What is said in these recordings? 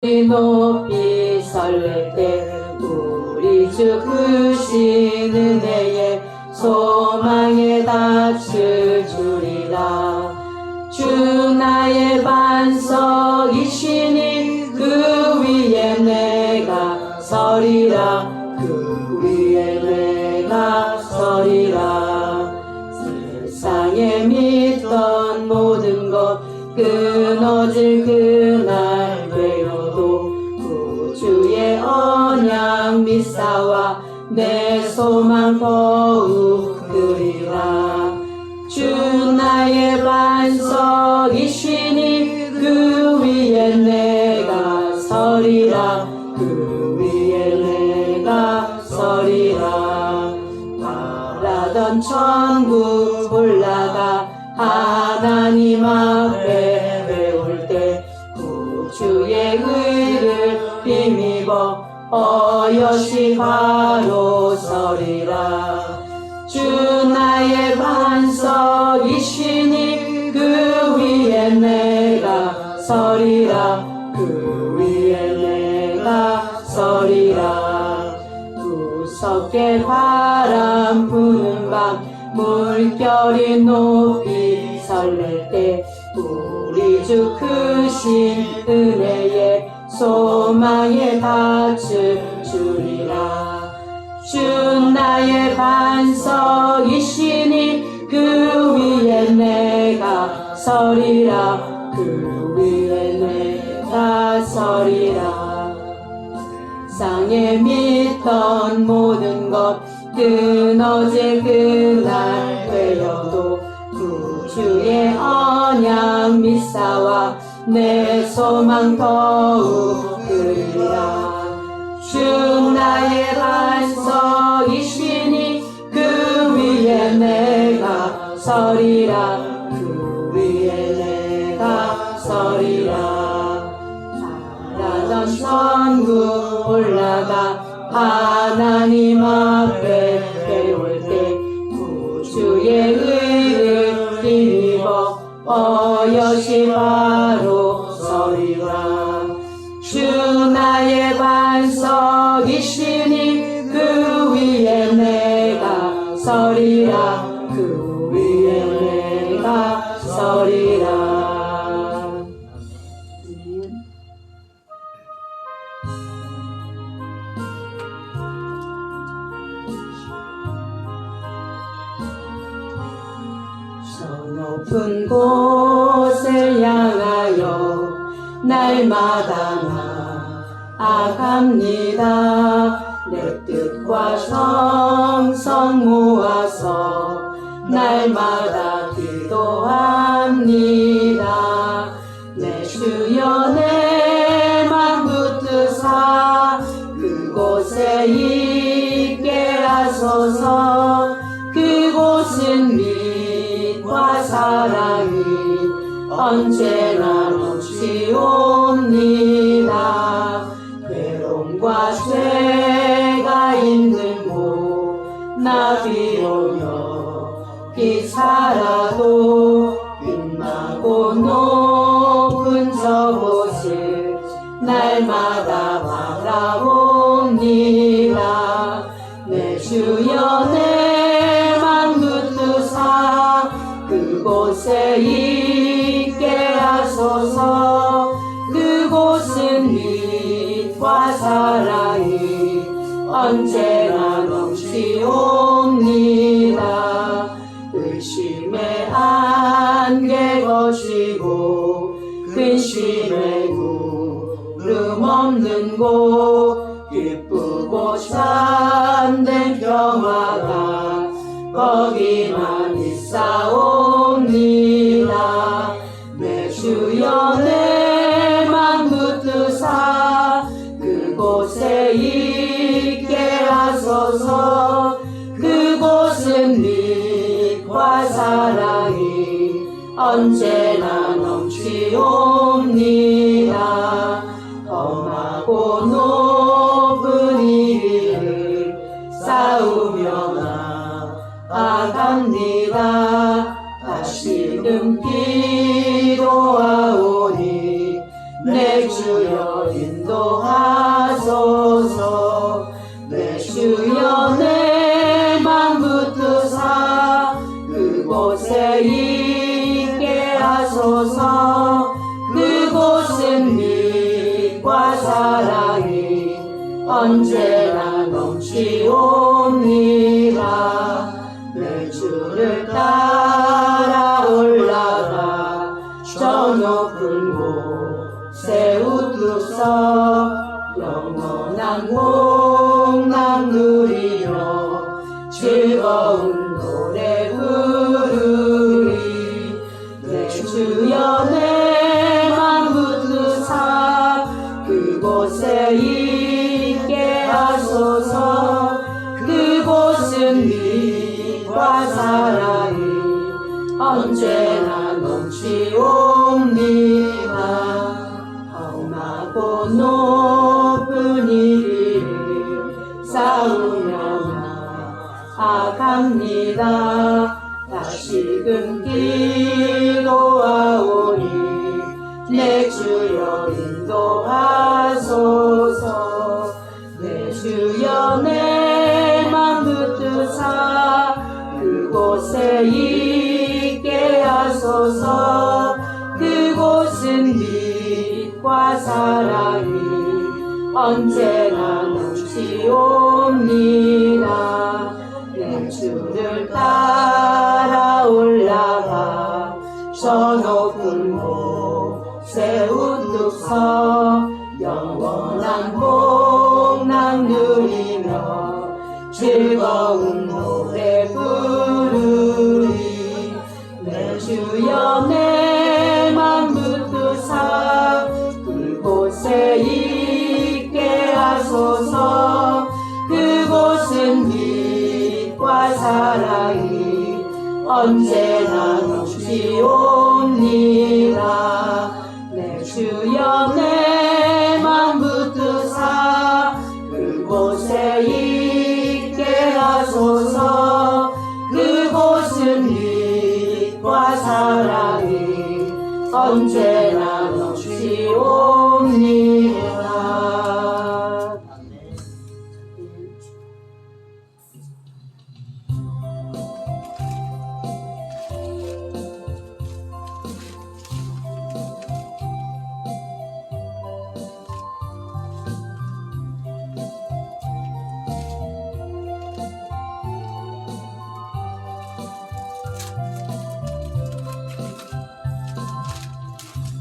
높이 설렐 때 우리 주 크신 은혜에 소망의 닥칠 주리라. 주 나의 반석이시니 그 위에 내가 서리라. 그 위에 내가 서리라. 세상에 믿던 모든 것 끊어질 그날 되어도 구주의 언약 미사와 내 소망 더욱 크리라. 주 나의 반석이시니 그 위에 내가 서리라. 그 위에 내가 서리라. 바라던 천국 올라가 하나님 앞에 배울 때 구주의 의를 힘입어 어여시 바로 서리라. 주 나의 반석이시니 그 위에 내가 서리라. 그 위에 내가 서리라. 무섭게 바람 부는 밤 물결이 높이 설렐 때 우리 주 크신 은혜에 소망의 밭을 주리라. 주 나의 반석이시니 그 위에 내가 서리라. 그 위에 내가 서리라. 세상에 믿던 모든 것 끊어질 그날 되어도 구주의 언약 미사와 내 소망 더욱 크리라. 주 나의 반석이시니 그 위에 내가 서리라. 그 위에 내가 서리라. 바라던 천국 올라가 하나님 앞에 배울 때 구주의 의를 힘입어 어여시 바로 서리라. 주 나의 반석이시니 그 위에 내가 서리라. 그 위에 내가 서리라. 저 높은 곳을 향하여 날마다 나아갑니다. 내 뜻과 정성 모아서 날마다 기도합니다. 내 주여 내 맘 붙드사 그곳에 있게 하소서. 그곳은 믿과 사랑이 언제나 넘치옵니다. 괴로움과 죄가 있는 곳 나 비오며 비살아도 빛나고 높은 저곳을 날마다 바라봅니다. 내 주여 내 맘 붙드사 그곳에 있게 하소서. 그곳은 믿과 사랑이 언제나 넘치옵니다. 의심의 안개 거치고 근심의 구름 없는 곳 기쁘고 참된 평화가 거기만 있사옵니다. 내 주여 내 맘 붙드사 그곳에 있게 하소서. 그곳은 믿과 사랑이 언제나 넘치옵니다. 험하고 높은 이 길을 싸우며 나아갑니다. 다시는 기도하오니 내 주여 인도하소서. 내 주여 내 맘 붙드사 그곳에 있게 하소서. 그곳은 빛과 사랑이 언제나 넘치옵니다. 내 주를 따라 올라가 저 높은 곳에 우뚝서 영원한 복락 누리며 즐거운 노래 부르리. 내 주여 내 맘 붙드사 그곳에 있게 하소서. 그곳은 빛과 사랑이 언제나 넘치옵니다. 험하고 높은 이를 쌓으며 나아갑니다. 다시금 기도하오니 내 주여 인도하소서. 내 주여 내 맘 붙드사 그곳에 있게 하소서. 그곳은 빛과 사랑이 언제나 넘치옵니다. 내 주를 따라 올라가 저 높은 곳에 우뚝서 영원한 복락 누리며 즐거운 노래 부르리. 내 주여 내 맘 붙드사 그곳에 있게 하소서. 그곳은 빛과 사랑이 언제나 넘치옵니다. 내 주여 내 맘 붙드사 그곳에 있게 하소서. 그곳은 빛과 사랑이 언제나 넘치옵니다.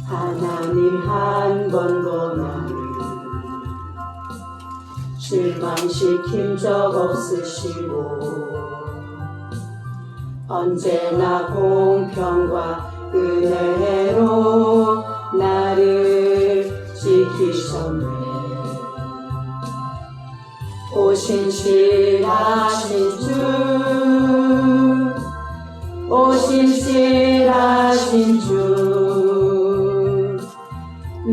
하나님 한 번도 나를 실망시킨 적 없으시고 언제나 공평과 은혜로 나를 지키셨네. 오신실하신 주, 오신실하신 주,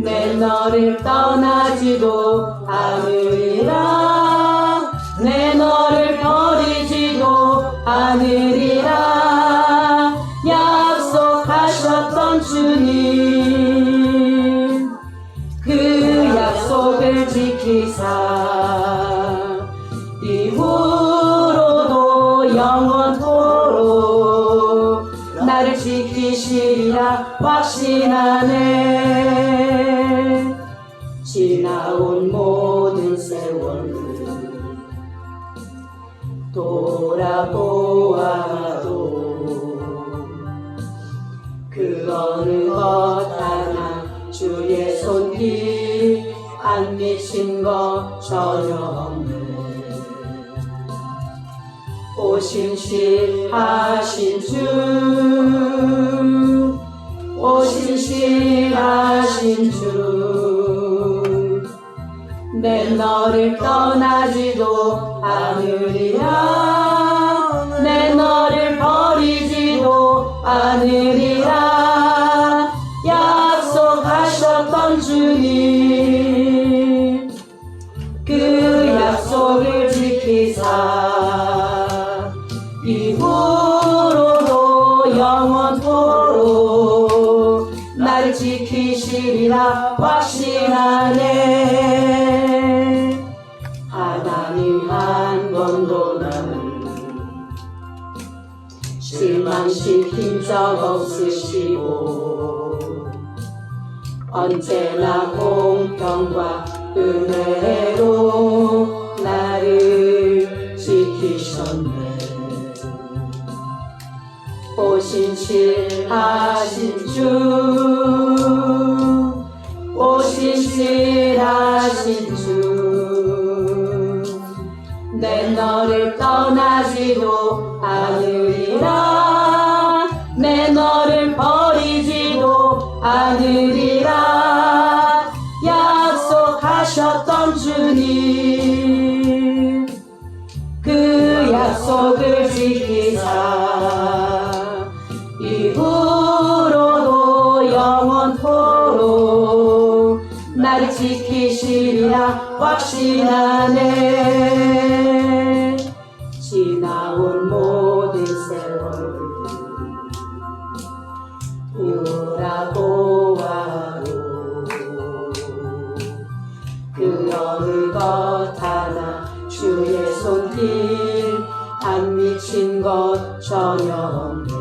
내 너를 떠나지도 않으리라. 내 너를 버리지도 않으리라. 약속하셨던 주님, 그 약속을 지키사 이후로도 영원토록 나를 지키시리라 확신하네. 지나온 모든 세월을 돌아보아도 그 어느 것 하나 주의 손길 안 미친 것 전혀 없네. 오신실하신 주, 오신실하신 주, 내 너를 떠나지도 않으리라. 내 너를 버리지도 않으리라. 약속하셨던 주님, 그 약속을 지키사 이후로도 영원토록 나를 지키시리라 확신하네. 시킨 적 없으시고 언제나 공평과 은혜로 나를 지키셨네. 오신실하신 주, 오신실하신 주, 내 너를 떠나지도 않으리라, 내 너를 버리지도 않으리라 약속하셨던 주님, 그 약속을 지키사 이후로도 영원토록 나를 지키시리라 확신하네. 지나온 모든 세월 우울하고 와도 그 어느 것 하나 주의 손길 안 미친 것 전혀 없네.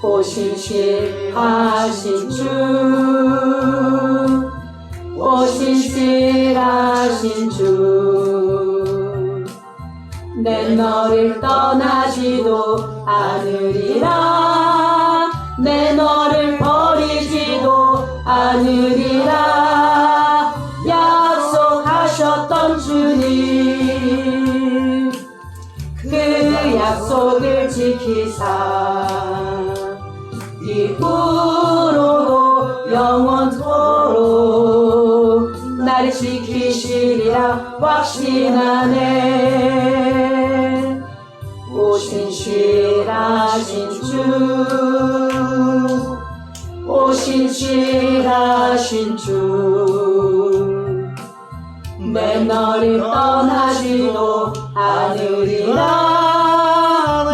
오신실하신 주, 오신실하신 주, 내 너를 떠나지도 않으리라, 내 너를 버리지도 않으리라 약속하셨던 주님, 그 약속을 지키사 이후로도 영원토록 나를 지키시리라 확신하네. 오신실하신 주, 오신실하신 주, 내 너를 떠나지도 않으리라,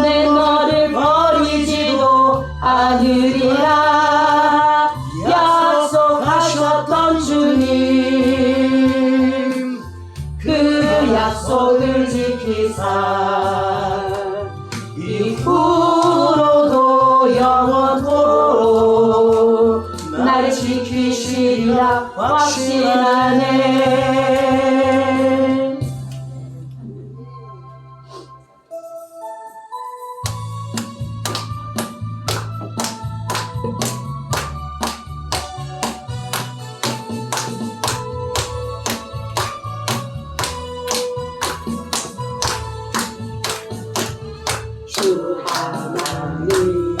내 너를 버리지도 않으리라 약속하셨던 주님, 그 약속을 지키사 이후로도 영원토록 나를 지키시리라 확신하네. 주 하나님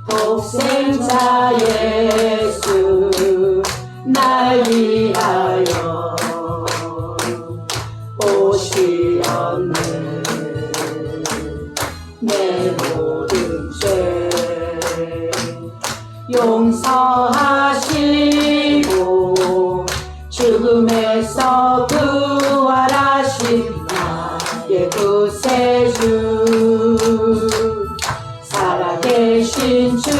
독생자 예수 날 위하여 오시었네. 내 모든 죄 용서하시고 죽음에서 부활하신 나의 구세주, 살아계신 주,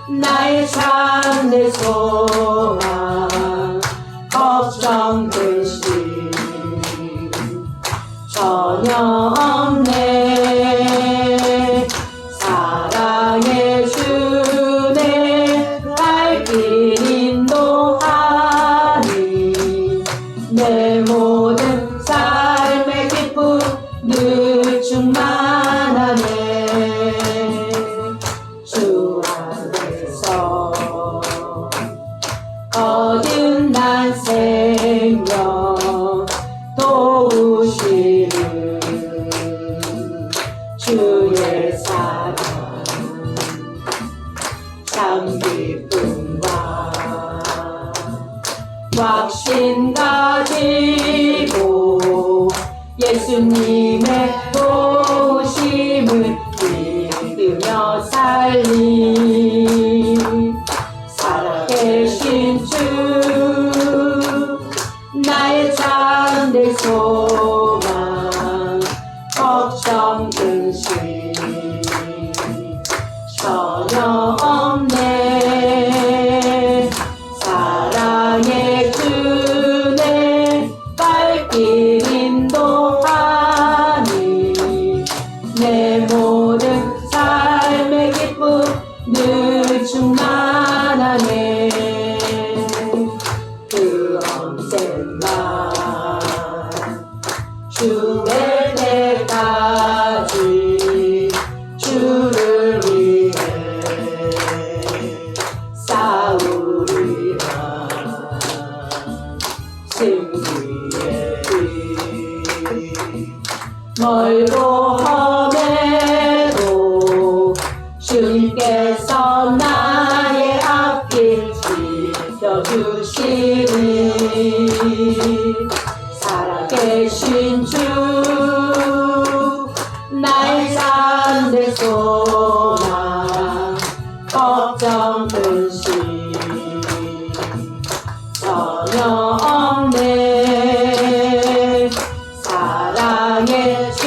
나의 참된 소망, 걱정되신 전혀 없네. 사랑의 주내 발길 인도하니 내 모든 삶의 기쁨 늘 충만하네. 주 안에서 얻은 난 생명 도우시는 주의 사랑 참 기쁨과 확신 가지고 예수님의 도우심을 믿으며 살리. 살아계신 주, 나의 참된 소망, 걱정 근심 전혀 없네. 사랑의 주내 발길 인도하 멀고 험해도 주님께서 나의 앞길 지켜주시니 살아계신 주 나의 잠든 소망 걱정 근심 전혀 없네 사랑의 주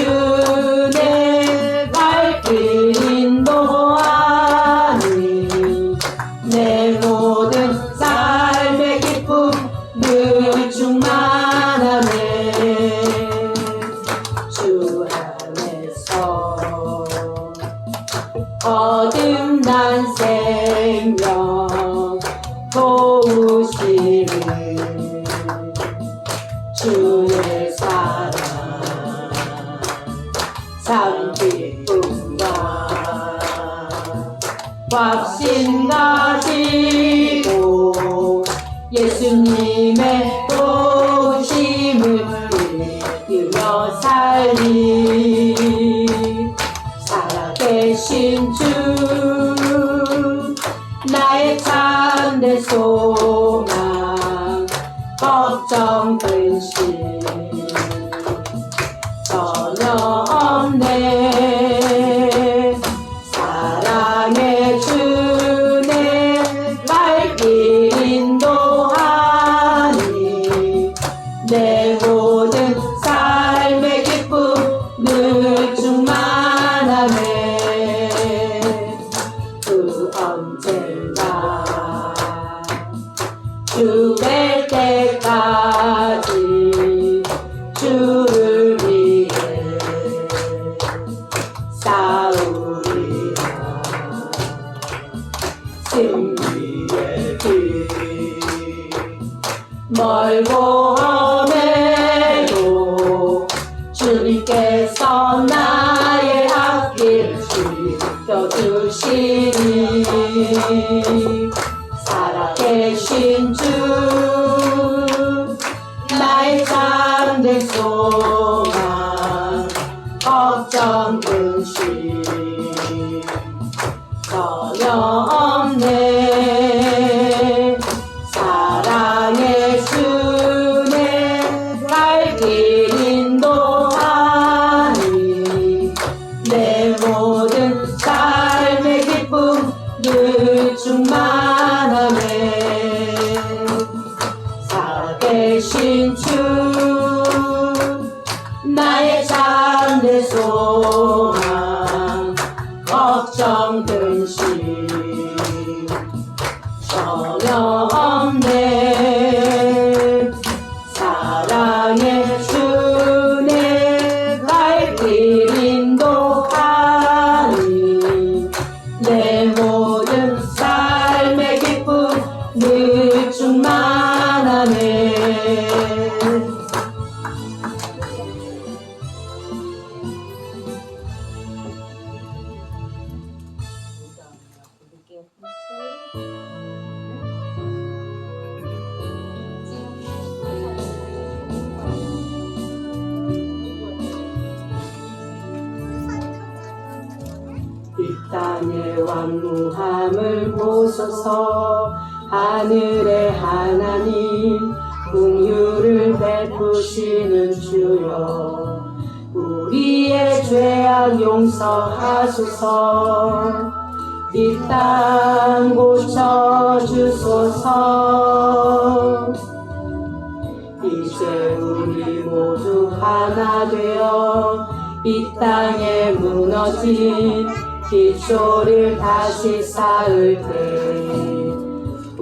내 발길 인도하니 내 모든 삶의 기쁨 늘 충만하네 주 안에서 거듭난 생명 도우시는 주의 사랑 참 기쁨과 확신 가지고 예수님의 도우심을 믿으며 살리 살아계신 주 나의 참된 소망 걱정 근심 전혀 없네 사랑의 주 내 발길 인도하니 내 모든 삶의 기쁨 늘 충만하네 그 언젠가 주 뵐 때까지 주를 위해 싸우리라 승리의 길 멀고 험해도 주님께서 나의 앞길 지켜주시니 살아계신 주 나의 잠든 소망 걱정 근심 전혀 없네 사랑의 주 내 발길 인도하니 내 모든 삶의 기쁨 늘 충만하네 살아계신 주 나의 잠든 소망 걱정 근심 전혀 없네 사랑의 주 내 발길 인도하니 내 모든 삶의 기쁨 늘 충만하네 이 땅의 완무함을 보소서 하늘의 하나님 긍휼을 베푸시는 주여 우리의 죄악 용서하소서 이 땅 고쳐주소서 이제 우리 모두 하나 되어 이 땅에 무너진 기초를 다시 쌓을 때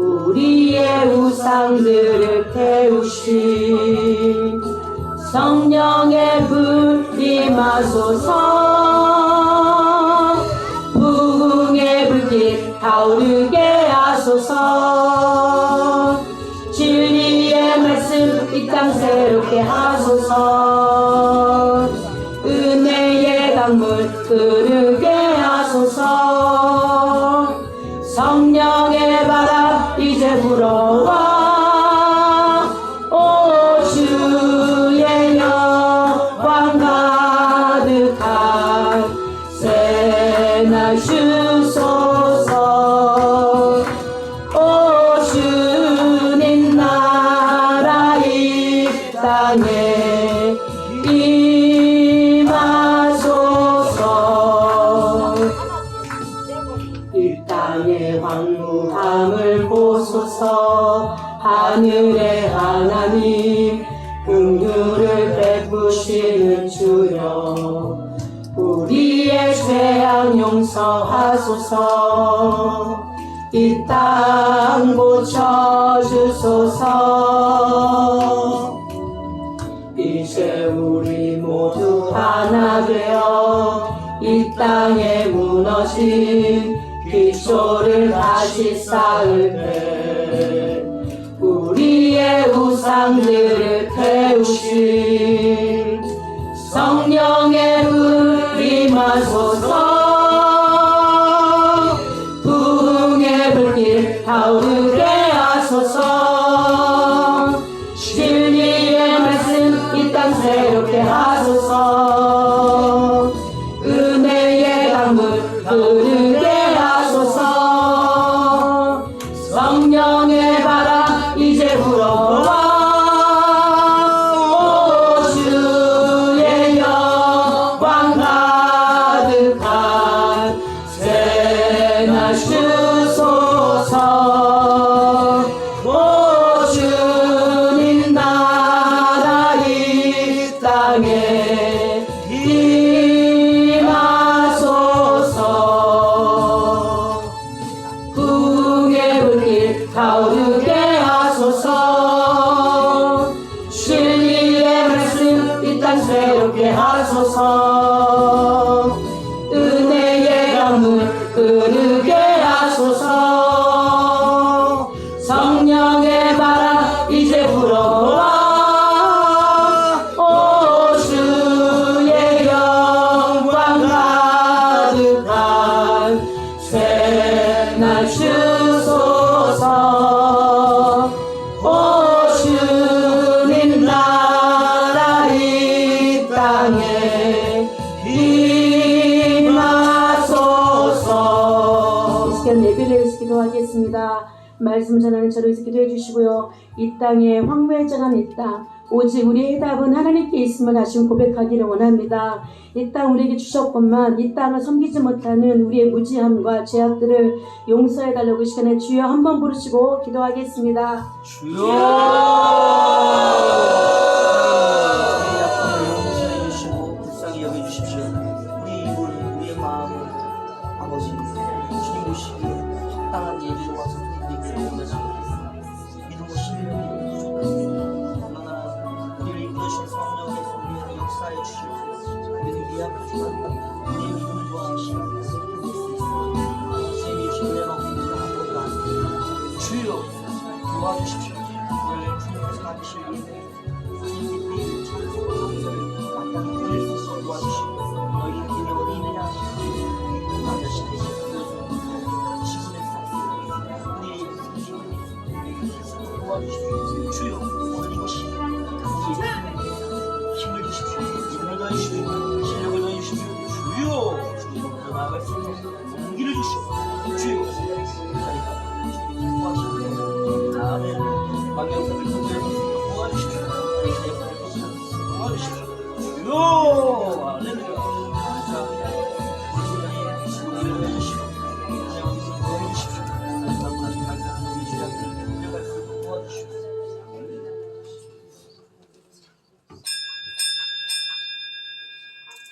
우리의 우상들을 태우신 성령의 불 임하소서 부흥의 불길 타오르게 하소서 진리의 말씀 이 땅 새롭게 하소서 은혜의 강물 흐르게 하소서 성령의 바람 이제 불어와 오 주의 영광 우리를 보소서. 하늘의 하나님 긍휼을 베푸시는 주여, 우리의 죄악 용서하소서. 이 땅 고쳐주소서. 이제 우리 모두 하나 되어 이 땅에 무너진 기초를 다시 쌓을 때 우리의 우상들을 태우신 성령의 불 임하소서. 부흥의 불길 타오르게 하소서. 진리의 말씀 이 땅 새롭게 하소서. 은혜의 강물 흐르게 하소서. 성령의 바람 이제 불어와. 오 주의 영광 가득한 새날 주소서. 오 주님 나라 이 땅에 임하소서. 부흥의 불길 타오르게 하소서. 진리의 말씀 이 땅 새롭게 하소서. 은혜의 강물 흐르게 하소서. 성령의 바람 이제 불어와. 오 주의 영광 가득한 새날 주소서. 오 주님 나라 이 땅에 임하소서. 이 시간 예배를 위해서 기도하겠습니다. 말씀 전하는 저를 위해서 기도해 주시고요. 이 땅에 황무해져간 이 땅, 오직 우리의 해답은 하나님께 있음을 다시 고백하기를 원합니다. 이 땅 우리에게 주셨건만 이 땅을 섬기지 못하는 우리의 무지함과 죄악들을 용서해 달라고 이 시간에 주여 한번 부르시고 기도하겠습니다. 주여! 우리의 약함을 용서해 주시고 불쌍히 여겨주십시오. 우리의 마음을 아버지 주님 보시기에 합당한 예비와 선택이 원하지 않겠습니다. 믿음과 신뢰를 부족합니다. 그러나 우리를 이끌어주신 성령의 성령을 역사해 주시옵소서. 우리는 미약하지만 우리의 믿음과 신뢰를 회복할 수 있습니다. 쌤이 신뢰가 없는 아무것도 아닙니다. 주여 도와주십시오. 오늘 주님께서 가르치실 주님이 우리를 찾아서 감사를 마땅히 드릴 수 있어 도와주시고 너희는 길이 어디 있느냐 하시고 아저씨 대신 지분의 삭스 우리의 도와주십시오. 주여 오늘 이것이 힘을 주십시오. 힘을 더해주십시오. 실력을 더해주십시오. 주여 주님으로부터 나아갈 수 있는 용기를 주시오. 주여 도와주십시오. 아멘. 방역사를 통해서 도와주십시오. 당신의 팔을 도와주십시오. 주여 할렐루야. 감사합니다. 우리 세상에 용기를 내주시고 하나님께서 도와주십시오. 감사합니다. 감사합니다. 우리 주장들을 끌려갈 수 있도록 도와주십시오.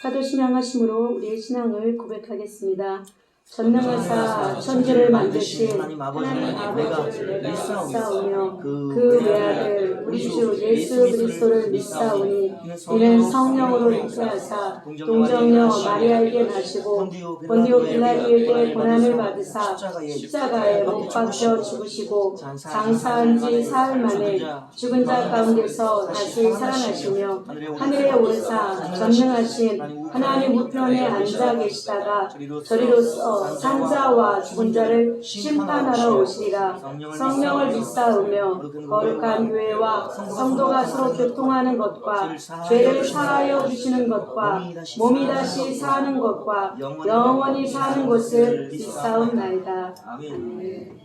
사도신앙하심으로 우리의 신앙을 고백하겠습니다. 전능하사 천지를 만드신 하나님 아버지를 내가 믿사오며 그 외아들 우리 주 예수 그리스도를 믿사오니 이는 성령으로 잉태하사 동정녀 마리아에게 나시고 본디오 빌라도에게 고난을 받으사 십자가에 못 박혀 죽으시고 장사한 지 사흘 만에 죽은 자 가운데서 다시 살아나시며 하늘에 오르사 전능하신 하나님 우편에 앉아 계시다가 저리로서 산자와 죽은 자를 심판하러 오시리라. 성령을 믿사오며 거룩한 교회와 성도가 서로 교통하는 것과 죄를 사하여 주시는 것과 몸이 다시 사는 것과 영원히 사는 것을 믿사옵나이다. 아멘.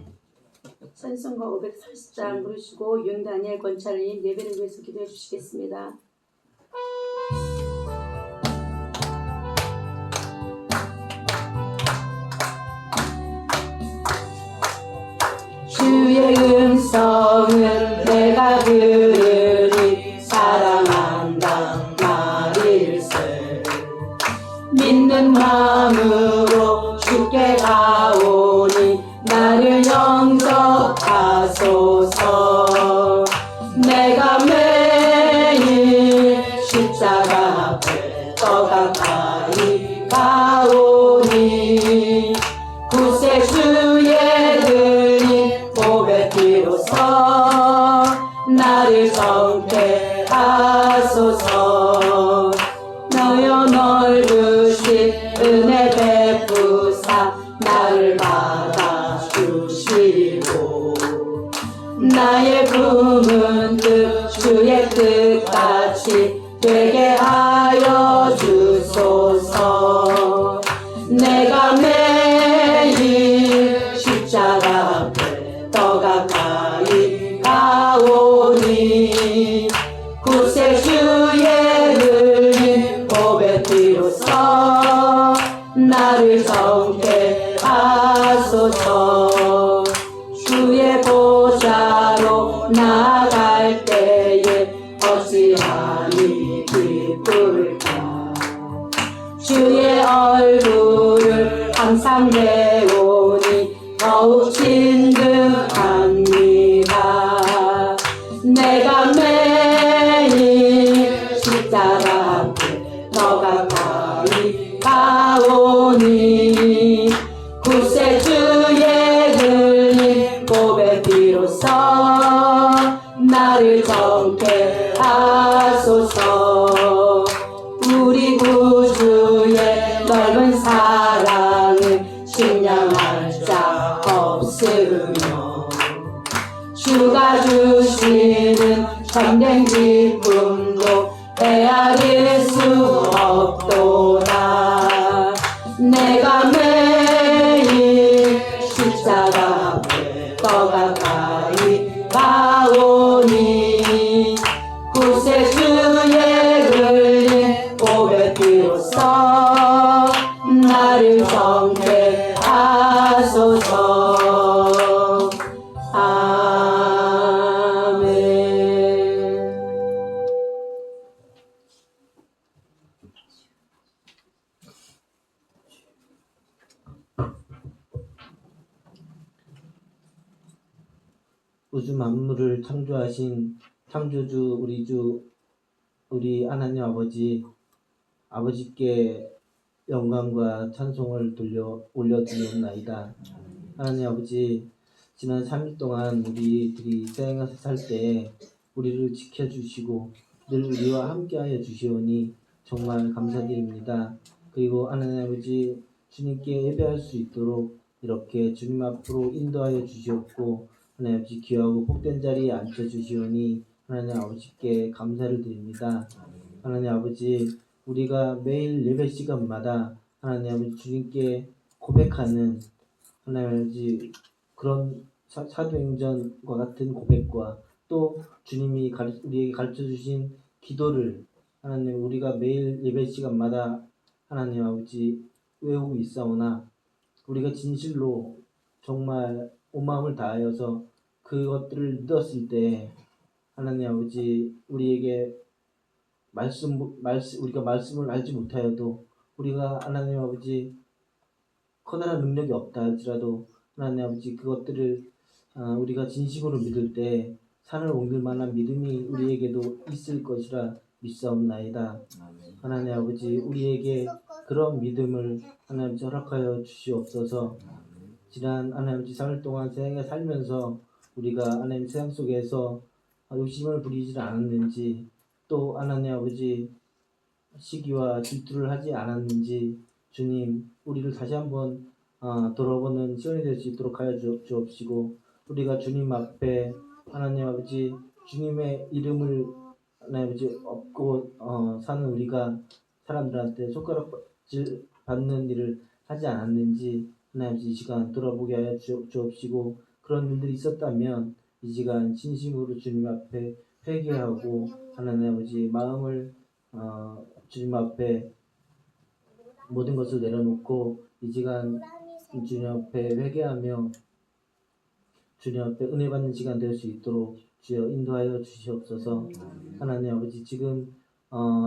찬송가 540장 부르시고 윤다니엘 권찰님 예배를 위해서 기도해 주시겠습니다. 주의 음성을 내가 들으니 사랑한다 말일세. 믿는 마음으로 주께 가오니 나를 영접하소서. 내가 매일 십자가 앞에 더 가까이 가오니 구세주의 들린 보배 피로써 나를 정케하소서. 너여 넓으신 은혜 베푸사 나를 받아주시고 나의 품은 뜻 주의 뜻같이 되게 하여 주소서. 내가 매일 십자가 앞에 더 가까이 가오니 구세주의 흘린 보배 피로써 나를 정케하소서. 주의 보좌로 나아갈 때에 어찌하니 기쁠까. 주의 얼굴을 항상 배우니 더욱 진득합니다. 내가 매일 십자가 앞에 더 가까이 가오니 구세주의 흘린 보배 피로써 나를 정케하소서. 우리 구주의 넓은 사랑을 심령할 자 없으며 주가 주시는 참된 기쁨도 헤아릴 수 없도다. 내가 매일 십자가 앞에 더 가까이 가오니 구세주의 흘린 보배 피로써 나를 정케하소서. 아멘. 우주 만물을 창조하신 창조주 우리 하나님 아버지께 영광과 찬송을 올려드리옵나이다. 하나님 아버지, 지난 3일 동안 우리들이 세상에서 살 때 우리를 지켜주시고 늘 우리와 함께하여 주시오니 정말 감사드립니다. 그리고 하나님 아버지, 주님께 예배할 수 있도록 이렇게 주님 앞으로 인도하여 주시옵고 하나님 아버지 귀하고 복된 자리에 앉혀주시오니 하나님 아버지께 감사를 드립니다. 하나님 아버지, 우리가 매일 예배 시간마다 하나님 아버지 주님께 고백하는 하나님 아버지 그런 사도행전과 같은 고백과 또 주님이 우리에게 가르쳐주신 기도를 하나님 우리가 매일 예배 시간마다 하나님 아버지 외우고 있사오나 우리가 진실로 정말 온 마음을 다하여서 그것들을 믿었을 때 하나님 아버지 우리에게 우리가 말씀을 알지 못하여도 우리가 하나님 아버지 커다란 능력이 없다 할지라도 하나님 아버지 그것들을 우리가 진심으로 믿을 때 산을 옮길 만한 믿음이 우리에게도 있을 것이라 믿사옵나이다. 하나님 아버지 우리에게 그런 믿음을 하나님 허락하여 주시옵소서. 지난 하나님 아버지 3일 동안 세상에 살면서 우리가 하나님 세상 속에서 욕심을 부리지 않았는지 또 하나님 아버지 시기와 질투를 하지 않았는지 주님 우리를 다시 한번 돌아보는 시간이 될 수 있도록 하여 주옵시고 우리가 주님 앞에 하나님 아버지 주님의 이름을 하나님 아버지 얻고 사는 우리가 사람들한테 손가락질 받는 일을 하지 않았는지 하나님 아버지 이 시간 돌아보게 하여 주옵시고 그런 일들이 있었다면 이 시간 진심으로 주님 앞에 회개하고 하나님 아버지 마음을 주님 앞에 모든 것을 내려놓고 이 시간 주님 앞에 회개하며 주님 앞에 은혜 받는 시간 될 수 있도록 주여 인도하여 주시옵소서. 하나님 아버지 지금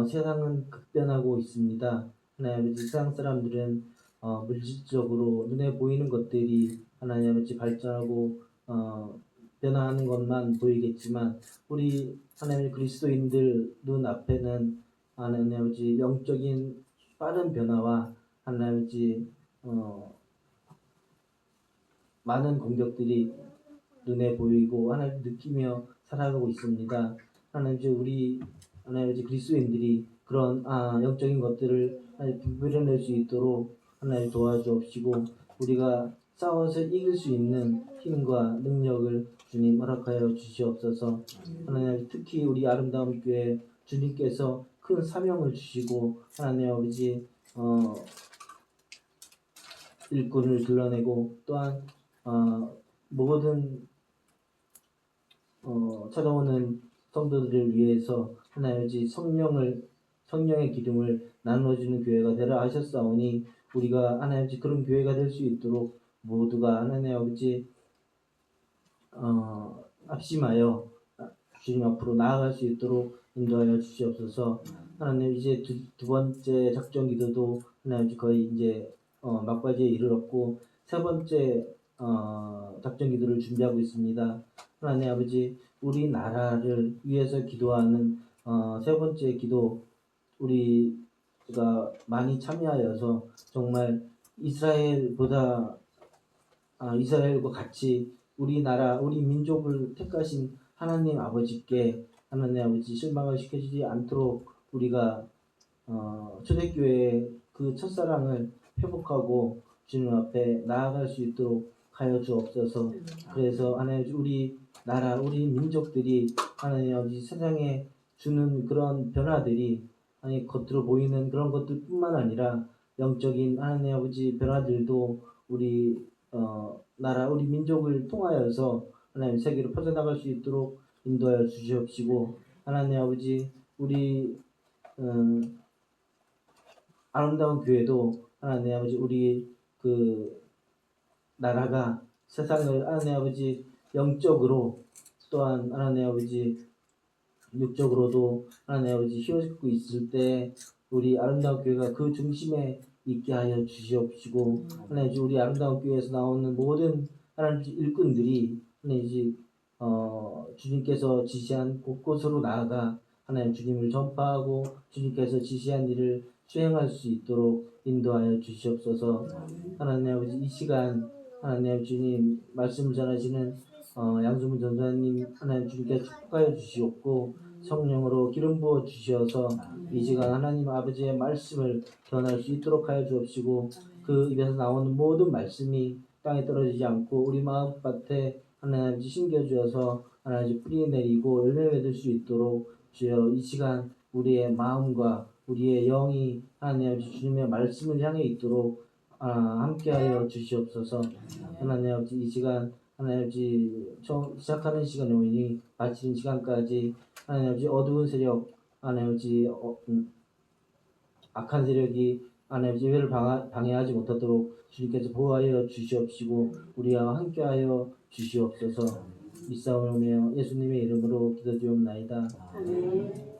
세상은 급변하고 있습니다. 하나님 아버지 세상 사람들은 물질적으로 눈에 보이는 것들이 하나님 아버지 발전하고 변화하는 것만 보이겠지만 우리 하나님 그리스도인들 눈 앞에는 하나님 아버지 영적인 빠른 변화와 하나님 아버지 많은 공격들이 눈에 보이고 하나님 느끼며 살아가고 있습니다. 하나님 아버지 우리 하나님 아버지 그리스도인들이 그런 영적인 것들을 분별해낼 수 있도록 하나님 도와주옵시고 우리가 싸워서 이길 수 있는 힘과 능력을 주님 허락하여 주시옵소서. 하나님 특히 우리 아름다운 교회 주님께서 큰 사명을 주시고 하나님 아버지 일꾼을 드러내고 또한 모든 찾아오는 성도들을 위해서 하나님 아버지 성령의 기름을 나누어주는 교회가 되라 하셨사오니 우리가 하나님 아버지 그런 교회가 될 수 있도록 모두가 하나님 아버지 합심하여 주님 앞으로 나아갈 수 있도록 인도하여 주시옵소서. 하나님 이제 두 번째 작전 기도도 하나님 아버지 거의 이제 막바지에 이르렀고 세 번째 작전 기도를 준비하고 있습니다. 하나님 아버지 우리나라를 위해서 기도하는 세 번째 기도 우리가 많이 참여하여서 정말 이스라엘과 같이 우리나라 우리 민족을 택하신 하나님 아버지께 하나님 아버지 실망을 시켜주지 않도록 우리가 초대교회의 그 첫사랑을 회복하고 주님 앞에 나아갈 수 있도록 하여 주옵소서. 그래서 하나님 우리 나라 우리 민족들이 하나님 아버지 세상에 주는 그런 변화들이 아니 겉으로 보이는 그런 것들뿐만 아니라 영적인 하나님 아버지 변화들도 우리 나라 우리 민족을 통하여서 하나님 세계로 퍼져나갈 수 있도록 인도하여 주시옵시고 하나님 아버지 우리 아름다운 교회도 하나님 아버지 우리 그 나라가 세상을 하나님 아버지 영적으로 또한 하나님 아버지 육적으로도 하나님 아버지 휘어잡고 있을 때 우리 아름다운 교회가 그 중심에 있게 하여 주시옵시고 하나님 아버지 우리 아름다운 교회에서 나오는 모든 하나님 아버지 일꾼들이 하나님 아버지 주님께서 지시한 곳곳으로 나아가 하나님 주님을 전파하고 주님께서 지시한 일을 수행할 수 있도록 인도하여 주시옵소서. 하나님 아버지 이 시간 하나님 아버지 주님 말씀을 전하시는 양수문 전사님 하나님 주님께서 축복하여 주시옵고 성령으로 기름 부어 주셔서 이 시간 하나님 아버지의 말씀을 전할 수 있도록 하여 주옵시고 그 입에서 나오는 모든 말씀이 땅에 떨어지지 않고 우리 마음밭에 하나님 아버지 심겨 주어서 하나님 아버지 뿌리 내리고 열매 맺을 수 있도록 주여 이 시간 우리의 마음과 우리의 영이 하나님 아버지 주님의 말씀을 향해 있도록 함께하여 주시옵소서. 하나님 아버지 이 시간 하나님 아버지 처음 시작하는 시간이 오니 마치는 시간까지 하나님 아버지 어두운 세력 하나님 아버지 악한 세력이 하나님 아버지 예배를 방해하지 못하도록 주님께서 보호하여 주시옵시고 우리와 함께하여 주시옵소서. 믿사오며 예수님의 이름으로 기도드리옵나이다. 아멘.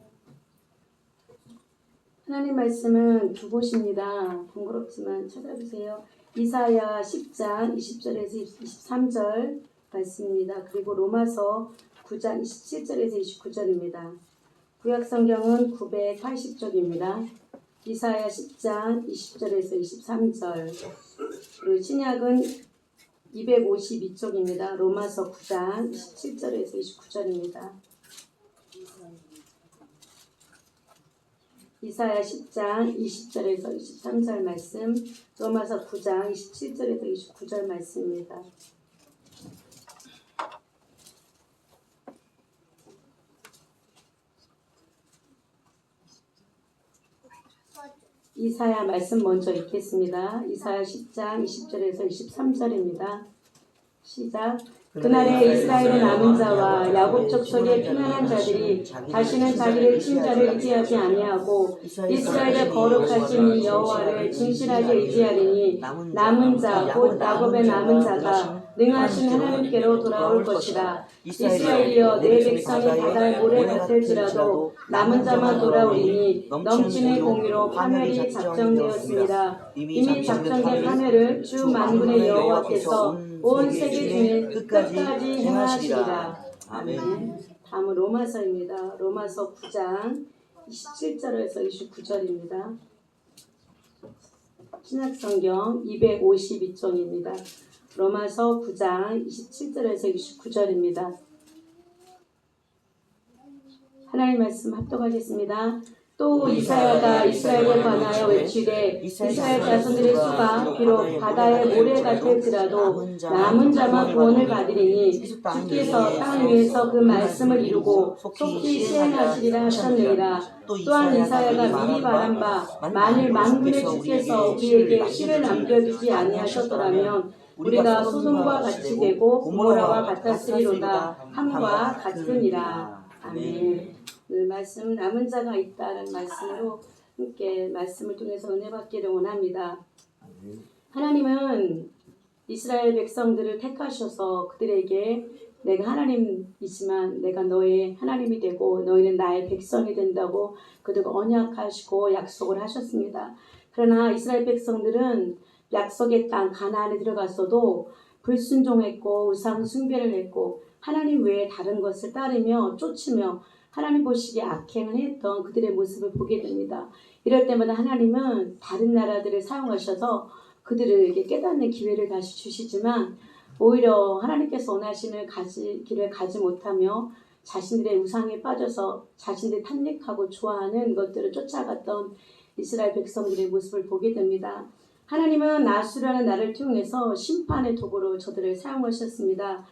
하나님 말씀은 두 곳입니다. 번거롭지만 찾아주세요. 이사야 10장 20절에서 23절 말씀입니다. 그리고 로마서 9장 27절에서 29절입니다. 구약성경은 980쪽입니다. 이사야 10장 20절에서 23절 그리고 신약은 252쪽입니다. 로마서 9장 27절에서 29절입니다. 이사야 10장 20절에서 23절 말씀, 로마서 9장 27절에서 29절 말씀입니다. 이사야 말씀 먼저 읽겠습니다. 이사야 10장 20절에서 23절입니다. 시작. 그날에 이스라엘의 남은 자와 야곱 족속의 피난한 자들이 다시는 자기의 친자를 의지하지 아니하고 이스라엘의 거룩하신 이 여호와를 진실하게 의지하리니 남은 자 곧 야곱의 남은 자가 능하신 하나님께로 돌아올 것이다. 이스라엘이여 내 백성이 바다의 모래 같을지라도 남은 자만 돌아오리니 넘치는 공의로 파멸이 작정되었습니다. 이미 작정된 파멸을 주 만군의 여호와께서 온 세계 중에 끝까지 행하시리라. 아멘. 다음은 로마서입니다. 로마서 9장 27절에서 29절입니다. 신약성경 252쪽입니다. 로마서 9장 27절에서 29절입니다. 하나님 말씀 합독하겠습니다. 또 이사야가 이스라엘에 관하여 외치되 이스라엘 자손들의 수가 비록 바다의 모래 같을지라도 남은 자만 구원을 받으리니 주께서 땅 위에서 그 말씀을 이루고 속히 시행하시리라 하셨느니라. 또한 이사야가 미리 말한 바 만일 만군의 주께서 우리에게 씨를 남겨두지 아니하셨더라면 우리가 소돔과 같이 되고 고모라와 같았으리로다 함과 같으니라. 아멘. 그 말씀 남은 자가 있다는 말씀으로 함께 말씀을 통해서 은혜 받기를 원합니다. 하나님은 이스라엘 백성들을 택하셔서 그들에게 내가 하나님이지만 내가 너의 하나님이 되고 너희는 나의 백성이 된다고 그들과 언약하시고 약속을 하셨습니다. 그러나 이스라엘 백성들은 약속의 땅 가나안에 들어갔어도 불순종했고 우상 숭배를 했고 하나님 외에 다른 것을 따르며 쫓으며 하나님 보시기에 악행을 했던 그들의 모습을 보게 됩니다. 이럴 때마다 하나님은 다른 나라들을 사용하셔서 그들에게 깨닫는 기회를 다시 주시지만 오히려 하나님께서 원하시는 길을 가지 못하며 자신들의 우상에 빠져서 자신들이 탐닉하고 좋아하는 것들을 쫓아갔던 이스라엘 백성들의 모습을 보게 됩니다. 하나님은 아수르라는 나라를 통해서 심판의 도구로 저들을 사용하셨습니다.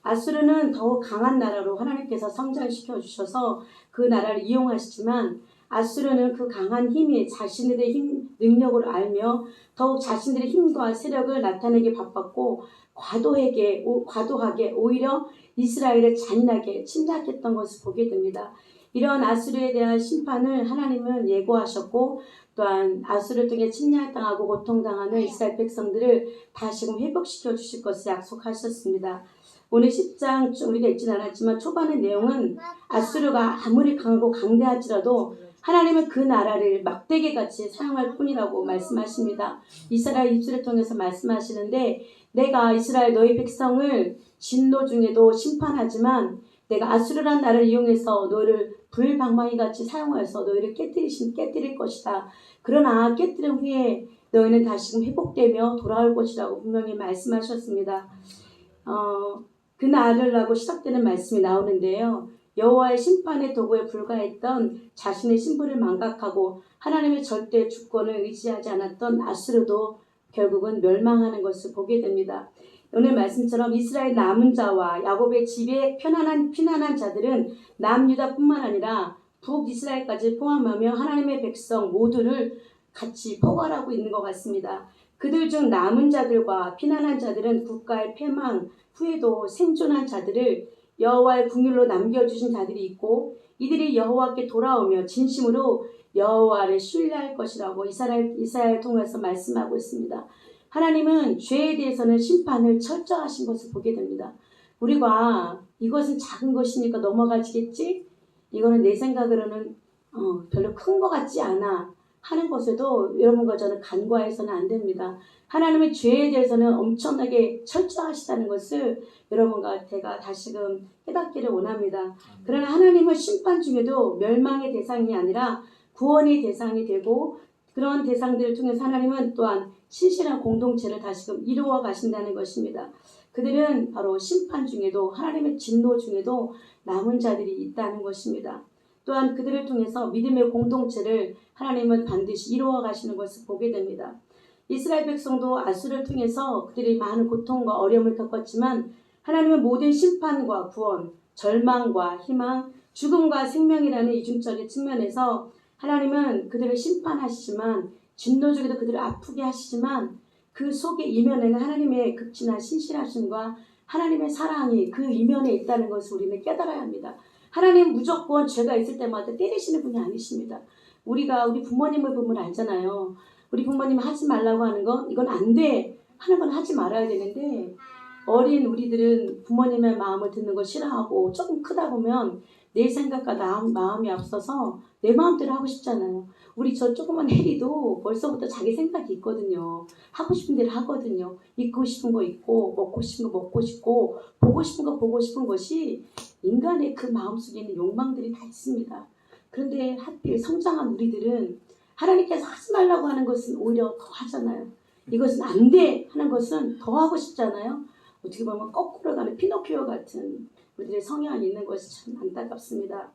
아수르는 더욱 강한 나라로 하나님께서 성장시켜 주셔서 그 나라를 이용하시지만 아수르는 그 강한 힘이 자신들의 능력을 알며 더욱 자신들의 힘과 세력을 나타내기 바빴고 과도하게 오히려 이스라엘을 잔인하게 침략했던 것을 보게 됩니다. 이런 아수르에 대한 심판을 하나님은 예고하셨고 또한 아수르를 통해 침략당하고 고통당하는 이스라엘 백성들을 다시금 회복시켜 주실 것을 약속하셨습니다. 오늘 10장 우리가 읽지는 않았지만 초반의 내용은 아수르가 아무리 강하고 강대할지라도 하나님은 그 나라를 막대기같이 사용할 뿐이라고 말씀하십니다. 이스라엘 입술을 통해서 말씀하시는데 내가 이스라엘 너희 백성을 진노 중에도 심판하지만 내가 아수르라는 나라를 이용해서 너희를 불방망이같이 사용해서 너희를 깨뜨릴 것이다. 그러나 깨뜨린 후에 너희는 다시금 회복되며 돌아올 것이라고 분명히 말씀하셨습니다. 그 날을라고 시작되는 말씀이 나오는데요. 여호와의 심판의 도구에 불과했던 자신의 신분을 망각하고 하나님의 절대 주권을 의지하지 않았던 아수르도 결국은 멸망하는 것을 보게 됩니다. 오늘 말씀처럼 이스라엘 남은 자와 야곱의 집에 피난한 자들은 남유다뿐만 아니라 북이스라엘까지 포함하며 하나님의 백성 모두를 같이 포괄하고 있는 것 같습니다. 그들 중 남은 자들과 피난한 자들은 국가의 패망 후에도 생존한 자들을 여호와의 궁율로 남겨주신 자들이 있고 이들이 여호와께 돌아오며 진심으로 여호와를 신뢰할 것이라고 이사야를 통해서 말씀하고 있습니다. 하나님은 죄에 대해서는 심판을 철저하신 것을 보게 됩니다. 우리가 이것은 작은 것이니까 넘어가지겠지? 이거는 내 생각으로는 별로 큰 것 같지 않아 하는 것에도 여러분과 저는 간과해서는 안 됩니다. 하나님의 죄에 대해서는 엄청나게 철저하시다는 것을 여러분과 제가 다시금 깨닫기를 원합니다. 그러나 하나님은 심판 중에도 멸망의 대상이 아니라 구원의 대상이 되고 그런 대상들을 통해서 하나님은 또한 신실한 공동체를 다시금 이루어 가신다는 것입니다. 그들은 바로 심판 중에도 하나님의 진노 중에도 남은 자들이 있다는 것입니다. 또한 그들을 통해서 믿음의 공동체를 하나님은 반드시 이루어 가시는 것을 보게 됩니다. 이스라엘 백성도 아수르를 통해서 그들이 많은 고통과 어려움을 겪었지만 하나님은 모든 심판과 구원, 절망과 희망, 죽음과 생명이라는 이중적인 측면에서 하나님은 그들을 심판하시지만 진노 중에도 그들을 아프게 하시지만 그 속의 이면에는 하나님의 극진한 신실하심과 하나님의 사랑이 그 이면에 있다는 것을 우리는 깨달아야 합니다. 하나님은 무조건 죄가 있을 때마다 때리시는 분이 아니십니다. 우리가 우리 부모님을 보면 알잖아요. 우리 부모님이 하지 말라고 하는 거 이건 안 돼 하는 건 하지 말아야 되는데 어린 우리들은 부모님의 마음을 듣는 걸 싫어하고 조금 크다 보면 내 생각과 마음이 앞서서 내 마음대로 하고 싶잖아요. 우리 저 조그만 혜리도 벌써부터 자기 생각이 있거든요. 하고 싶은 대로 하거든요. 입고 싶은 거 입고 먹고 싶은 거 먹고 싶고 보고 싶은 거 보고 싶은 것이 인간의 그 마음속에 있는 욕망들이 다 있습니다. 그런데 하필 성장한 우리들은 하나님께서 하지 말라고 하는 것은 오히려 더 하잖아요. 이것은 안 돼 하는 것은 더 하고 싶잖아요. 어떻게 보면 거꾸로 가는 피노키오 같은 우리들의 성향이 있는 것이 참 안타깝습니다.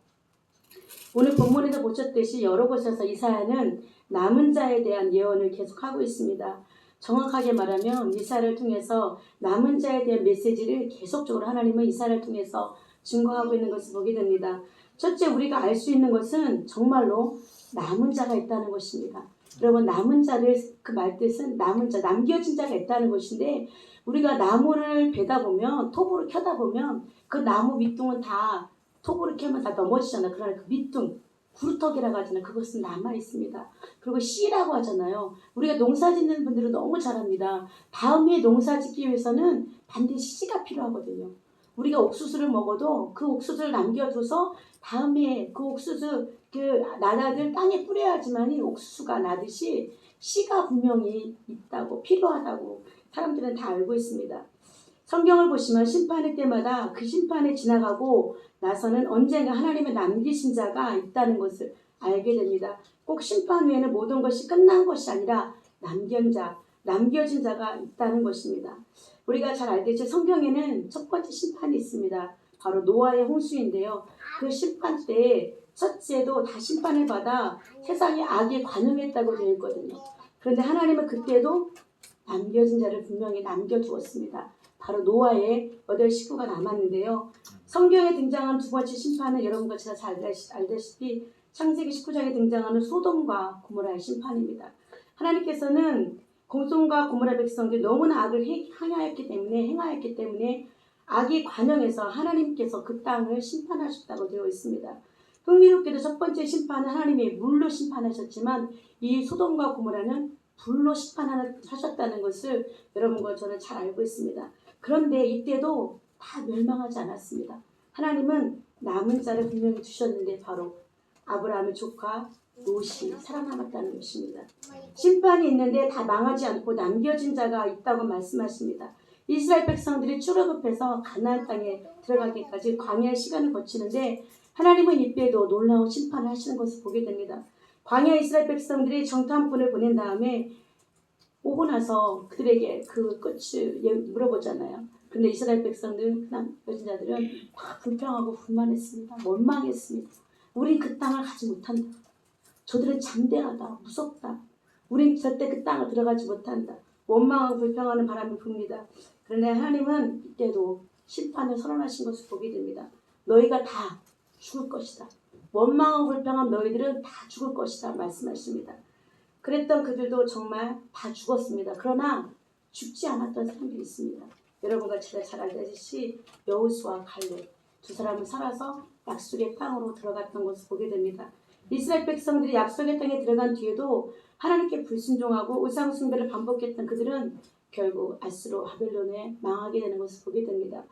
오늘 본문에서 보셨듯이 여러 곳에서 이사야는 남은 자에 대한 예언을 계속하고 있습니다. 정확하게 말하면 이사야를 통해서 남은 자에 대한 메시지를 계속적으로 하나님은 이사야를 통해서 증거하고 있는 것을 보게 됩니다. 첫째, 우리가 알 수 있는 것은 정말로 남은 자가 있다는 것입니다. 여러분, 남은 자를 그 말뜻은 남은 자, 남겨진 자가 있다는 것인데, 우리가 나무를 베다 보면, 톱으로 켜다 보면 그 나무 밑둥은 다 톱으로 켜면 다 넘어지잖아요. 그러나 그 밑둥, 구루터기라고 하잖아요. 그것은 남아 있습니다. 그리고 씨라고 하잖아요. 우리가 농사 짓는 분들은 너무 잘합니다. 다음 해에 농사 짓기 위해서는 반드시 씨가 필요하거든요. 우리가 옥수수를 먹어도 그 옥수수를 남겨둬서 다음 해에 그 옥수수 그 나라들 땅에 뿌려야지만이 옥수수가 나듯이 씨가 분명히 있다고 필요하다고 사람들은 다 알고 있습니다. 성경을 보시면 심판의 때마다 그 심판에 지나가고 나서는 언젠가 하나님의 남기신 자가 있다는 것을 알게 됩니다. 꼭 심판 후에는 모든 것이 끝난 것이 아니라 남겨진 자가 있다는 것입니다. 우리가 잘 알듯이 성경에는 첫 번째 심판이 있습니다. 바로 노아의 홍수인데요. 그 심판 때 첫째도 다 심판을 받아 세상에 악이 관영했다고 되어 있거든요. 그런데 하나님은 그때도 남겨진 자를 분명히 남겨두었습니다. 바로 노아의 8식구가 남았는데요. 성경에 등장하는 두 번째 심판은 여러분과 제가 잘 알다시피 창세기 19장에 등장하는 소돔과 고모라의 심판입니다. 하나님께서는 소돔과 고모라 백성들이 너무나 악을 행하였기 때문에 악이 관영해서 하나님께서 그 땅을 심판하셨다고 되어 있습니다. 흥미롭게도 첫 번째 심판은 하나님이 물로 심판하셨지만 이 소돔과 고모라는 불로 심판하셨다는 것을 여러분과 저는 잘 알고 있습니다. 그런데 이때도 다 멸망하지 않았습니다. 하나님은 남은 자를 분명히 주셨는데 바로 아브라함의 조카 롯이 살아남았다는 것입니다. 심판이 있는데 다 망하지 않고 남겨진 자가 있다고 말씀하십니다. 이스라엘 백성들이 출애굽해서 가나안 땅에 들어가기까지 광야의 시간을 거치는데 하나님은 이때도 놀라운 심판을 하시는 것을 보게 됩니다. 광야 이스라엘 백성들이 정탐꾼을 보낸 다음에 오고 나서 그들에게 그 끝을 물어보잖아요. 그런데 이스라엘 백성들, 여자들은 다 불평하고 불만했습니다. 원망했습니다. 우린 그 땅을 가지 못한다. 저들은 잠대하다, 무섭다. 우린 절대 그 땅을 들어가지 못한다. 원망하고 불평하는 바람이 붑니다. 그런데 하나님은 이때도 심판을 선언하신 것을 보게 됩니다. 너희가 다 죽을 것이다. 원망하고 불평한 너희들은 다 죽을 것이다 말씀하십니다. 그랬던 그들도 정말 다 죽었습니다. 그러나 죽지 않았던 사람들이 있습니다. 여러분과 제가 잘 알다시피 여호수아 갈렙 두 사람은 살아서 약속의 땅으로 들어갔던 것을 보게 됩니다. 이스라엘 백성들이 약속의 땅에 들어간 뒤에도 하나님께 불순종하고 우상 숭배를 반복했던 그들은 결국 아수르 바벨론에 망하게 되는 것을 보게 됩니다.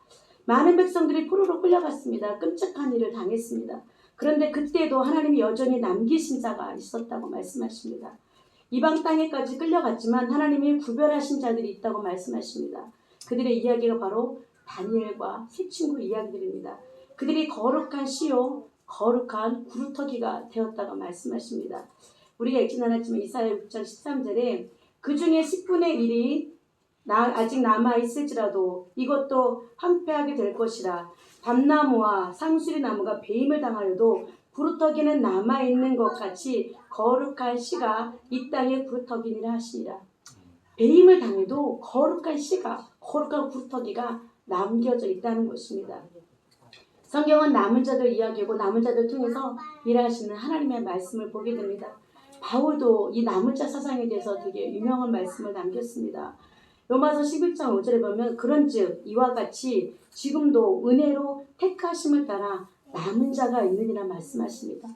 많은 백성들이 포로로 끌려갔습니다. 끔찍한 일을 당했습니다. 그런데 그때도 하나님이 여전히 남기신 자가 있었다고 말씀하십니다. 이방 땅에까지 끌려갔지만 하나님이 구별하신 자들이 있다고 말씀하십니다. 그들의 이야기가 바로 다니엘과 세 친구 이야기들입니다. 그들이 거룩한 씨요 거룩한 구루터기가 되었다고 말씀하십니다. 우리가 읽진 않았지만 이사야 6장 13절에 그 중에 10분의 1이 아직 남아있을지라도 이것도 황폐하게 될 것이라. 밤나무와 상수리 나무가 배임을 당하여도 구루터기는 남아있는 것 같이 거룩한 씨가 이 땅에 구루터기니라 하시니라. 배임을 당해도 거룩한 씨가, 거룩한 구루터기가 남겨져 있다는 것입니다. 성경은 남은 자들 이야기고 남은 자들 통해서 일하시는 하나님의 말씀을 보게 됩니다. 바울도 이 남은 자 사상에 대해서 되게 유명한 말씀을 남겼습니다. 로마서 11장 5절에 보면 그런즉 이와 같이 지금도 은혜로 택하심을 따라 남은 자가 있느니라 말씀하십니다.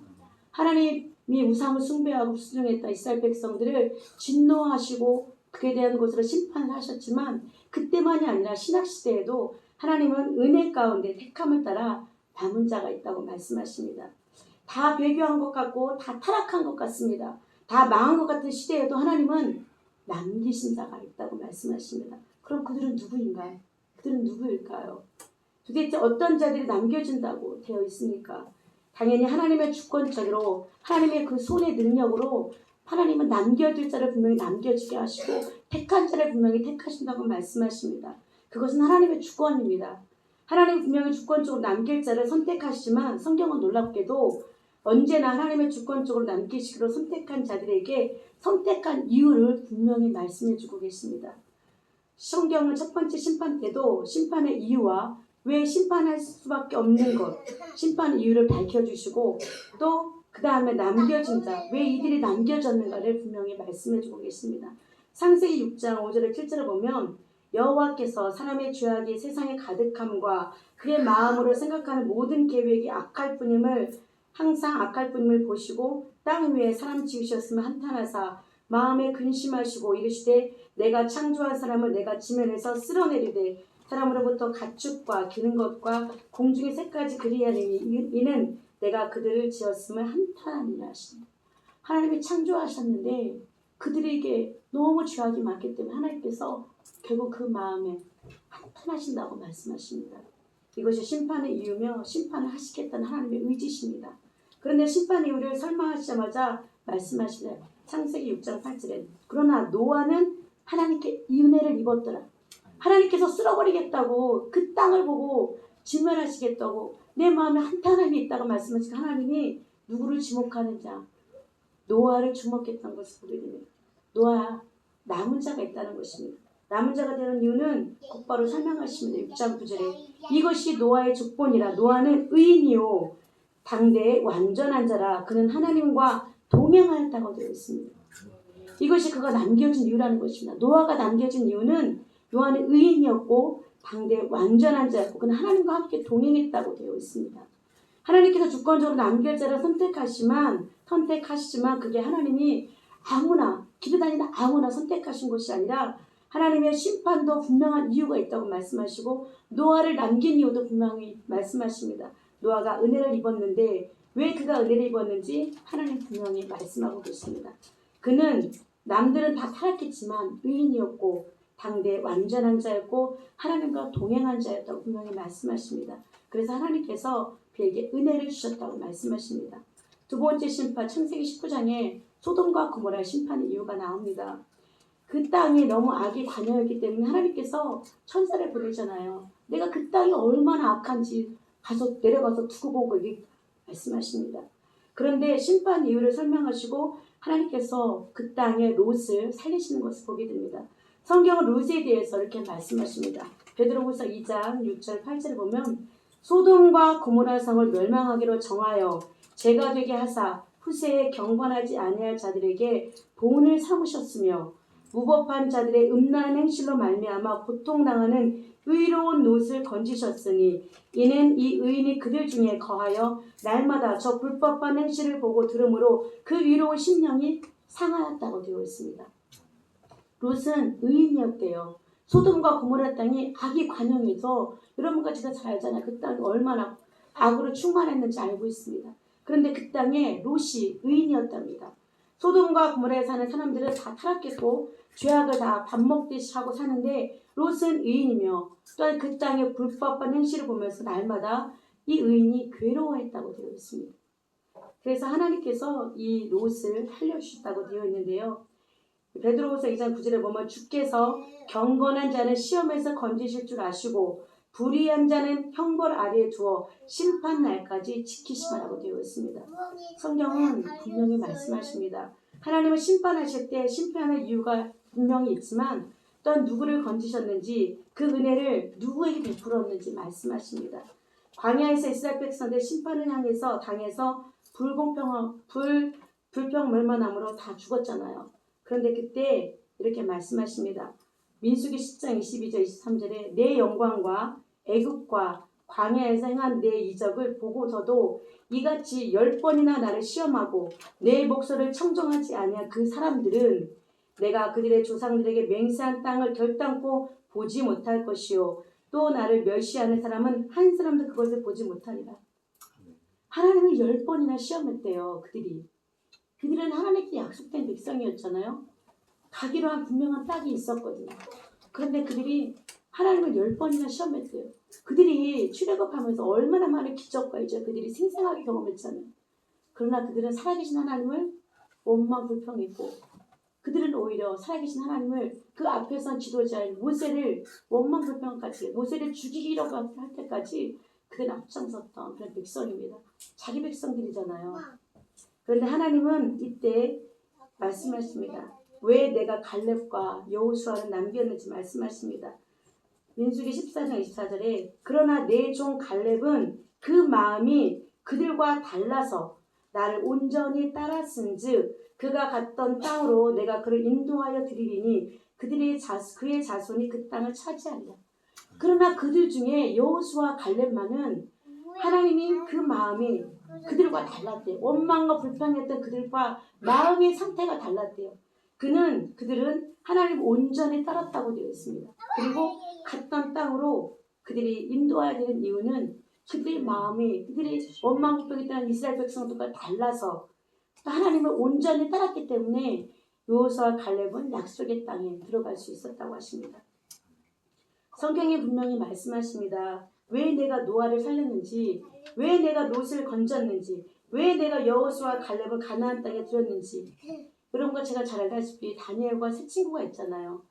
하나님이 우상을 숭배하고 불순종했던 이스라엘 백성들을 진노하시고 그에 대한 것으로 심판을 하셨지만 그때만이 아니라 신학시대에도 하나님은 은혜 가운데 택함을 따라 남은 자가 있다고 말씀하십니다. 다 배교한 것 같고 다 타락한 것 같습니다. 다 망한 것 같은 시대에도 하나님은 남기신 자가 있다고 말씀하십니다. 그럼 그들은 누구인가요? 그들은 누구일까요? 도대체 어떤 자들이 남겨진다고 되어 있습니까? 당연히 하나님의 주권적으로 하나님의 그 손의 능력으로 하나님은 남겨질 자를 분명히 남겨지게 하시고 택한 자를 분명히 택하신다고 말씀하십니다. 그것은 하나님의 주권입니다. 하나님은 분명히 주권적으로 남길 자를 선택하시지만 성경은 놀랍게도 언제나 하나님의 주권적으로 남기시기로 선택한 자들에게 선택한 이유를 분명히 말씀해주고 계십니다. 성경은 첫 번째 심판 때도 심판의 이유와 왜 심판할 수밖에 없는 것, 심판의 이유를 밝혀주시고 또 그 다음에 남겨진 자, 왜 이들이 남겨졌는가를 분명히 말씀해주고 계십니다. 창세기 6장 5절에 7절을 보면 여호와께서 사람의 죄악이 세상에 가득함과 그의 마음으로 생각하는 모든 계획이 악할 뿐임을 항상 악할 뿐임을 보시고 땅 위에 사람 지으셨으면 한탄하사 마음에 근심하시고 이르시되 내가 창조한 사람을 내가 지면에서 쓸어내리되 사람으로부터 가축과 기는 것과 공중의 새까지 그리하니 이는 내가 그들을 지었음을 한탄하니라 하십니다. 하나님이 창조하셨는데 그들에게 너무 죄악이 많기 때문에 하나님께서 결국 그 마음에 한탄하신다고 말씀하십니다. 이것이 심판의 이유며 심판을 하시겠다는 하나님의 의지십니다. 그런데 심판 이유를 설명하시자마자 말씀하시네요. 창세기 6장 8절에 그러나 노아는 하나님께 은혜를 입었더라. 하나님께서 쓸어버리겠다고 그 땅을 보고 진멸하시겠다고 내 마음에 한탄함이 있다고 말씀하시고 하나님이 누구를 주목하는 자? 노아를 주목했던 것을 보게 됩니다. 노아 남은 자가 있다는 것입니다. 남은 자가 되는 이유는 곧바로 설명하십니다. 6장 9절에 이것이 노아의 족본이라 노아는 의인이요 당대의 완전한 자라 그는 하나님과 동행하였다고 되어 있습니다. 이것이 그가 남겨진 이유라는 것입니다. 노아가 남겨진 이유는 노아는 의인이었고 당대의 완전한 자였고 그는 하나님과 함께 동행했다고 되어 있습니다. 하나님께서 주권적으로 남길 자를 선택하시지만 그게 하나님이 아무나 기도다니는 아무나 선택하신 것이 아니라 하나님의 심판도 분명한 이유가 있다고 말씀하시고 노아를 남긴 이유도 분명히 말씀하십니다. 노아가 은혜를 입었는데 왜 그가 은혜를 입었는지 하나님 분명히 말씀하고 계십니다. 그는 남들은 다 타락했지만 의인이었고 당대 완전한 자였고 하나님과 동행한 자였다고 분명히 말씀하십니다. 그래서 하나님께서 그에게 은혜를 주셨다고 말씀하십니다. 두 번째 심판 창세기 19장에 소돔과 고모라의 심판의 이유가 나옵니다. 그 땅이 너무 악이 관여했기 때문에 하나님께서 천사를 보내잖아요. 내가 그 땅이 얼마나 악한지 내려가서 두고 보고 이렇게 말씀하십니다. 그런데 심판 이유를 설명하시고 하나님께서 그 땅에 롯을 살리시는 것을 보게 됩니다. 성경은 롯에 대해서 이렇게 말씀하십니다. 베드로후서 2장 6절 8절을 보면 소돔과 고모라 성을 멸망하기로 정하여 죄가 되게 하사 후세에 경건하지 아니할 자들에게 보응을 삼으셨으며 무법한 자들의 음란한 행실로 말미암아 고통당하는 의로운 롯을 건지셨으니 이는 이 의인이 그들 중에 거하여 날마다 저 불법한 행실을 보고 들으므로 그 의로운 심령이 상하였다고 되어 있습니다. 롯은 의인이었대요. 소돔과 고모라 땅이 악이 관영해서 여러분과 제가 잘 알잖아요. 그 땅이 얼마나 악으로 충만했는지 알고 있습니다. 그런데 그 땅에 롯이 의인이었답니다. 소돔과 고모라에 사는 사람들은 다 타락했고 죄악을 다 밥 먹듯이 하고 사는데 롯은 의인이며 또한 그 땅의 불법한 행실을 보면서 날마다 이 의인이 괴로워했다고 되어 있습니다. 그래서 하나님께서 이 롯을 살려주셨다고 되어 있는데요. 베드로후서 2장 9절에 보면 주께서 경건한 자는 시험에서 건지실 줄 아시고 불의한 자는 형벌 아래에 두어 심판 날까지 지키시라고 되어 있습니다. 성경은 분명히 말씀하십니다. 하나님은 심판하실 때 심판의 이유가 분명히 있지만 또한 누구를 건지셨는지 그 은혜를 누구에게 베풀었는지 말씀하십니다. 광야에서 이스라엘 백성들 심판을 향해서 당해서 불평멸만함으로 다 죽었잖아요. 그런데 그때 이렇게 말씀하십니다. 민수기 10장 22절 23절에 내 영광과 애굽과 광야에서 행한 내 이적을 보고서도 이같이 10번이나 나를 시험하고 내 목소리를 청정하지 아니한 그 사람들은 내가 그들의 조상들에게 맹세한 땅을 결단코 보지 못할 것이요 또 나를 멸시하는 사람은 한 사람도 그것을 보지 못하리라. 하나님을 10번이나 시험했대요. 그들은 하나님께 약속된 백성이었잖아요. 가기로 한 분명한 땅이 있었거든요. 그런데 그들이 하나님을 10번이나 시험했대요. 그들이 출애굽하면서 얼마나 많은 기적과 이제 그들이 생생하게 경험했잖아요. 그러나 그들은 살아계신 하나님을 원망 불평했고 그들은 오히려 살아계신 하나님을 그 앞에선 지도자인 모세를 원망 불평까지 모세를 죽이기로 할 때까지 그들은 앞장섰던 그런 백성입니다. 자기 백성들이잖아요. 그런데 하나님은 이때 말씀하십니다. 왜 내가 갈렙과 여호수아를 남겼는지 말씀하십니다. 민수기 14장 24절에 그러나 내 종 갈렙은 그 마음이 그들과 달라서 나를 온전히 따랐은즉 그가 갔던 땅으로 내가 그를 인도하여 드리리니 그의 자손이 그 땅을 차지하리라. 그러나 그들 중에 여호수아 갈렙만은 하나님이 그 마음이 그들과 달랐대요. 원망과 불평했던 그들과 마음의 상태가 달랐대요. 그들은 하나님 온전히 따랐다고 되어 있습니다. 그리고 갔던 땅으로 그들이 인도해야 되는 이유는 그들의 마음이 그들이 원망 불평했던 이스라엘 백성들과 달라서 하나님을 온전히 따랐기 때문에 여호수아 갈렙은 약속의 땅에 들어갈 수 있었다고 하십니다. 성경에 분명히 말씀하십니다. 왜 내가 노아를 살렸는지, 왜 내가 롯을 건졌는지, 왜 내가 여호수아 갈렙을 가나안 땅에 들였는지. 여러분과 제가 잘 알다시피 다니엘과 세 친구가 있잖아요.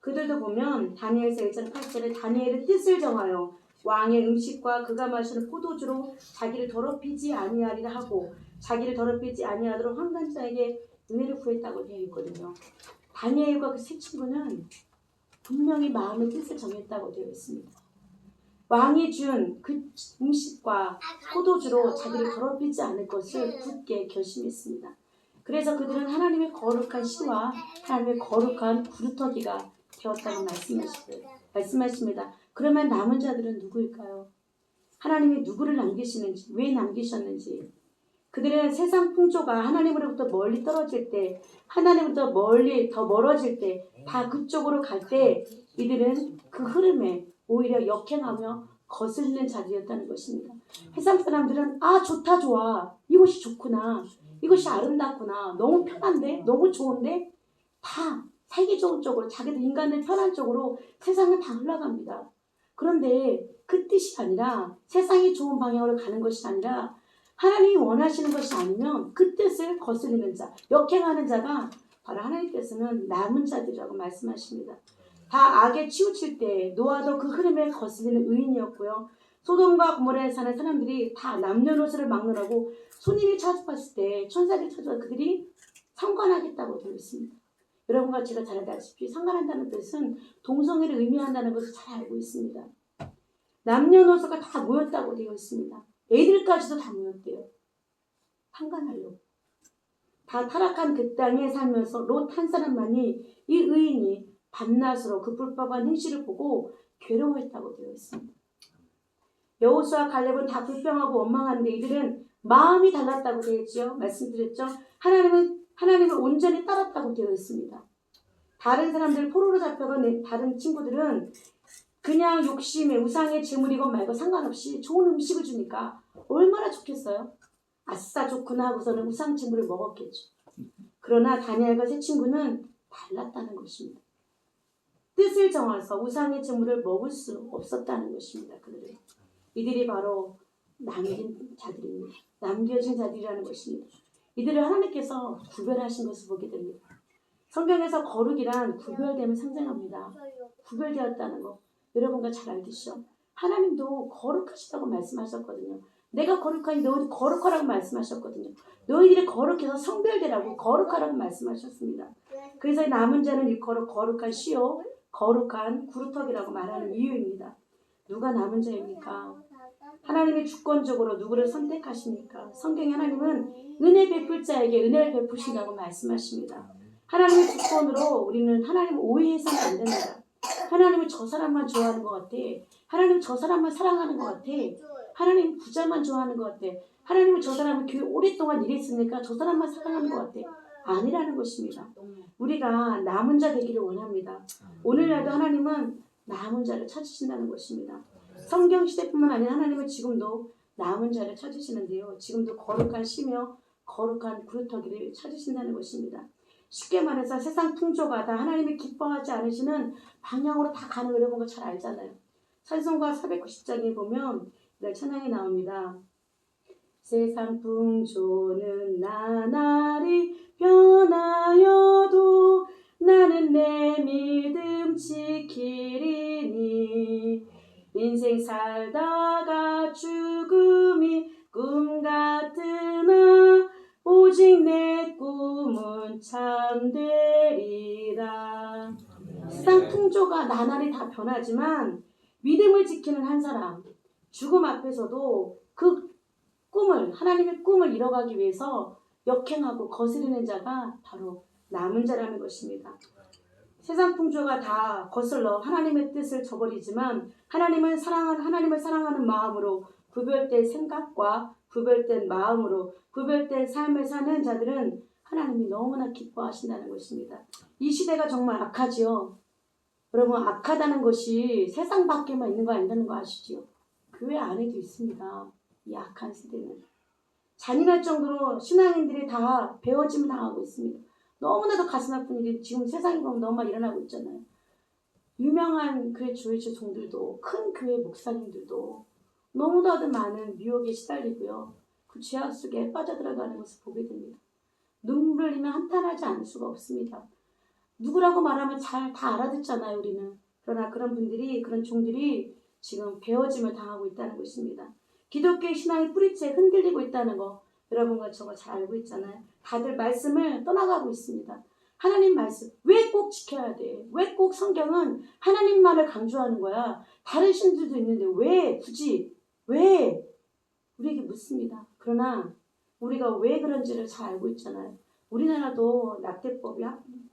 그들도 보면 다니엘서 1장 8절에 다니엘의 뜻을 정하여 왕의 음식과 그가 마시는 포도주로 자기를 더럽히지 아니하리라 하고 자기를 더럽히지 아니하도록 환관자에게 은혜를 구했다고 되어 있거든요. 다니엘과 그 세 친구는 분명히 마음의 뜻을 정했다고 되어 있습니다. 왕이 준 그 음식과 포도주로 자기를 더럽히지 않을 것을 굳게 결심했습니다. 그래서 그들은 하나님의 거룩한 시와 하나님의 거룩한 구루터기가 되었다고 말씀하십니다. 그러면 남은 자들은 누구일까요? 하나님이 누구를 남기시는지, 왜 남기셨는지. 그들은 세상 풍조가 하나님으로부터 멀리 떨어질 때, 하나님으로부터 더 멀어질 때, 다 그쪽으로 갈 때 이들은 그 흐름에 오히려 역행하며 거슬리는 자들이었다는 것입니다. 세상 사람들은 좋다 좋아, 이것이 좋구나, 이것이 아름답구나, 너무 편한데, 너무 좋은데 다 살기 좋은 쪽으로 자기들 인간들 편한 쪽으로 세상은 다 흘러갑니다. 그런데 그 뜻이 아니라 세상이 좋은 방향으로 가는 것이 아니라 하나님이 원하시는 것이 아니면 그 뜻을 거스르는 자, 역행하는 자가 바로 하나님께서는 남은 자들이라고 말씀하십니다. 다 악에 치우칠 때 노아도 그 흐름에 거스르는 의인이었고요. 소돔과 고모라에 사는 사람들이 다 남녀노소를 막론하고 손님이 찾아왔을 때 천사들이 찾아와 그들이 상관하겠다고 되어 있습니다. 여러분과 제가 잘 알다시피 상관한다는 뜻은 동성애를 의미한다는 것을 잘 알고 있습니다. 남녀노소가 다 모였다고 되어 있습니다. 애들까지도 다 모였대요. 상관하려고. 다 타락한 그 땅에 살면서 롯 한 사람만이 이 의인이 밤낮으로 그 불법한 행실을 보고 괴로워했다고 되어 있습니다. 여호수아 갈렙은 다 불평하고 원망하는데 이들은 마음이 달랐다고 되어 있죠. 말씀드렸죠. 하나님을 온전히 따랐다고 되어 있습니다. 다른 사람들 포로로 잡혀간 다른 친구들은 그냥 욕심에 우상의 제물이건 말고 상관없이 좋은 음식을 주니까 얼마나 좋겠어요. 아싸 좋구나 하고서는 우상 제물을 먹었겠죠. 그러나 다니엘과 세 친구는 달랐다는 것입니다. 뜻을 정해서 우상의 제물을 먹을 수 없었다는 것입니다. 이들이 바로 남긴 자들입니다. 남겨진 자들이라는 것입니다. 이들을 하나님께서 구별하신 것을 보게 됩니다. 성경에서 거룩이란 구별됨을 상징합니다. 구별되었다는 것. 여러분과 잘 알듯이요. 하나님도 거룩하시다고 말씀하셨거든요. 내가 거룩하니 너희들 거룩하라고 말씀하셨거든요. 너희들이 거룩해서 성별되라고 거룩하라고 말씀하셨습니다. 그래서 남은 자는 일컬어 거룩한 시요 거룩한 구루터기라고 말하는 이유입니다. 누가 남은 자입니까? 하나님이 주권적으로 누구를 선택하십니까? 성경에 하나님은 은혜 베풀 자에게 은혜를 베푸신다고 말씀하십니다. 하나님의 주권으로 우리는 하나님을 오해해서는 안 된다. 하나님은 저 사람만 좋아하는 것 같아. 하나님은 저 사람만 사랑하는 것 같아. 하나님은 부자만 좋아하는 것 같아. 하나님은 저 사람은 교회 오랫동안 일했으니까 저 사람만 사랑하는 것 같아. 아니라는 것입니다. 우리가 남은 자 되기를 원합니다. 오늘날도 하나님은 남은 자를 찾으신다는 것입니다. 성경 시대뿐만 아니라 하나님은 지금도 남은 자를 찾으시는데요. 지금도 거룩한 시며 거룩한 구루터기를 찾으신다는 것입니다. 쉽게 말해서 세상 풍조가 다 하나님이 기뻐하지 않으시는 방향으로 다 가는 여러분 거 잘 알잖아요. 찬송가 490장에 보면 이런 찬양이 나옵니다. 세상 풍조는 나날이 변하여도 나는 내 믿음 지키리니 인생 살다가 죽음이 꿈 같으나 오직 내 꿈은 참되리라. 세상 풍조가 나날이 다 변하지만 믿음을 지키는 한 사람, 죽음 앞에서도 그 꿈을, 하나님의 꿈을 이뤄가기 위해서 역행하고 거스르는 자가 바로 남은 자라는 것입니다. 세상 풍조가 다 거슬러 하나님의 뜻을 저버리지만 하나님을 사랑하는 마음으로 구별된 생각과 구별된 마음으로 구별된 삶을 사는 자들은 하나님이 너무나 기뻐하신다는 것입니다. 이 시대가 정말 악하지요. 여러분, 악하다는 것이 세상 밖에만 있는 거 아니라는 거 아시죠? 교회 안에도 있습니다. 이 악한 시대는 잔인할 정도로 신앙인들이 다 베어짐을 당하고 있습니다. 너무나도 가슴 아픈 일이 지금 세상에 보면 너무 많이 일어나고 있잖아요. 유명한 교회 조회주 종들도 큰 교회 목사님들도 너무나도 많은 유혹에 시달리고요. 그 죄악 속에 빠져들어가는 것을 보게 됩니다. 눈물 흘리면 한탄하지 않을 수가 없습니다. 누구라고 말하면 잘 다 알아듣잖아요, 우리는. 그러나 그런 분들이, 그런 종들이 지금 베어짐을 당하고 있다는 것입니다. 기독교의 신앙이 뿌리째 흔들리고 있다는 거 여러분과 저가 잘 알고 있잖아요. 다들 말씀을 떠나가고 있습니다. 하나님 말씀 왜 꼭 지켜야 돼? 왜 꼭 성경은 하나님만을 강조하는 거야? 다른 신들도 있는데 왜 굳이 왜 우리에게 묻습니다. 그러나 우리가 왜 그런지를 잘 알고 있잖아요. 우리나라도 낙태법이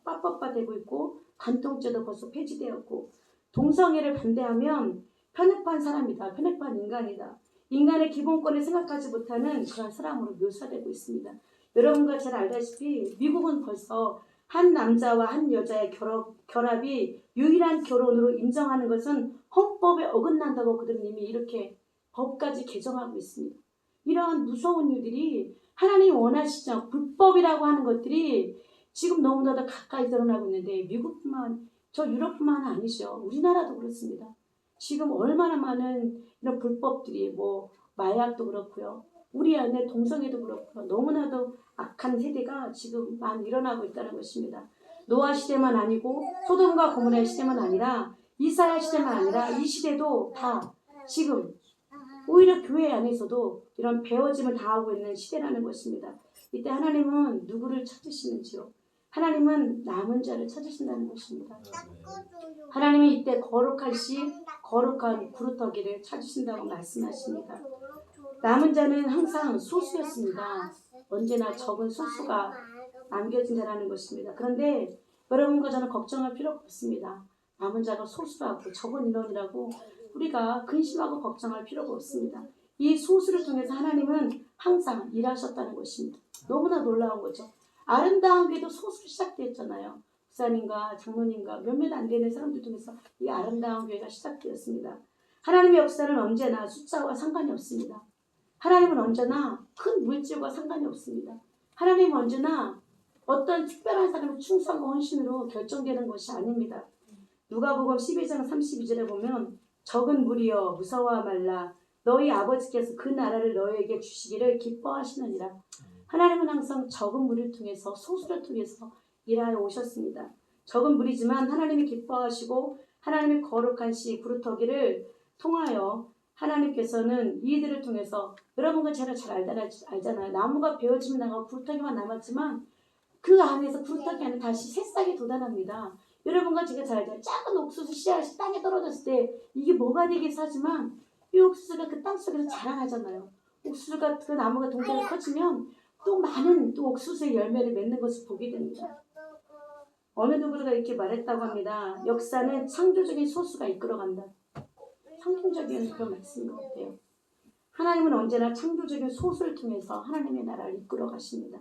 합법화되고 있고 간통죄도 벌써 폐지되었고 동성애를 반대하면 편협한 사람이다. 편협한 인간이다. 인간의 기본권을 생각하지 못하는 그런 사람으로 묘사되고 있습니다. 여러분과 잘 알다시피 미국은 벌써 한 남자와 한 여자의 결합이 유일한 결혼으로 인정하는 것은 헌법에 어긋난다고 그들은 이미 이렇게 법까지 개정하고 있습니다. 이러한 무서운 일들이 하나님이 원하시죠. 불법이라고 하는 것들이 지금 너무나도 가까이 드러나고 있는데 미국뿐만 저 유럽뿐만 아니죠. 우리나라도 그렇습니다. 지금 얼마나 많은 이런 불법들이 마약도 그렇고요. 우리 안에 동성애도 그렇고요. 너무나도 악한 세대가 지금 많이 일어나고 있다는 것입니다. 노아 시대만 아니고 소돔과 고모라의 시대만 아니라 이사야 시대만 아니라 이 시대도 다 지금 오히려 교회 안에서도 이런 베어짐을 당하고 있는 시대라는 것입니다. 이때 하나님은 누구를 찾으시는지요? 하나님은 남은 자를 찾으신다는 것입니다. 하나님이 이때 거룩한 씨, 거룩한 구루터기를 찾으신다고 말씀하십니다. 남은 자는 항상 소수였습니다. 언제나 적은 소수가 남겨진 자라는 것입니다. 그런데 여러분과 저는 걱정할 필요가 없습니다. 남은 자가 소수라고 적은 인원이라고 우리가 근심하고 걱정할 필요가 없습니다. 이 소수를 통해서 하나님은 항상 일하셨다는 것입니다. 너무나 놀라운 거죠. 아름다운 교회도 소수로 시작되었잖아요. 목사님과 장로님과 몇몇 안 되는 사람들 통해서 이 아름다운 교회가 시작되었습니다. 하나님의 역사는 언제나 숫자와 상관이 없습니다. 하나님은 언제나 큰 물질과 상관이 없습니다. 하나님은 언제나 어떤 특별한 사람의 충성과 헌신으로 결정되는 것이 아닙니다. 누가복음 12장 32절에 보면 적은 무리여 무서워하 말라 너희 아버지께서 그 나라를 너희에게 주시기를 기뻐하시느니라. 하나님은 항상 적은 무리를 통해서 소수를 통해서 일하여 오셨습니다. 적은 무리지만 하나님이 기뻐하시고 하나님의 거룩한 씨 구루터기를 통하여 하나님께서는 이들을 통해서 여러분과 제가 잘 알잖아요. 나무가 베어지면 나가고 구루터기만 남았지만 그 안에서 구루터기 안에 다시 새싹이 돋아납니다. 여러분과 제가 잘 알잖아요. 작은 옥수수 씨앗이 땅에 떨어졌을 때 이게 뭐가 되겠어 하지만 이 옥수수가 그 땅속에서 자라나잖아요. 옥수수가 그 나무가 동작이 커지면 또 많은 또 옥수수의 열매를 맺는 것을 보게 됩니다. 어느 누구가 이렇게 말했다고 합니다. 역사는 창조적인 소수가 이끌어간다. 성경적인 그런 말씀인 것 같아요. 하나님은 언제나 창조적인 소수를 통해서 하나님의 나라를 이끌어 가십니다.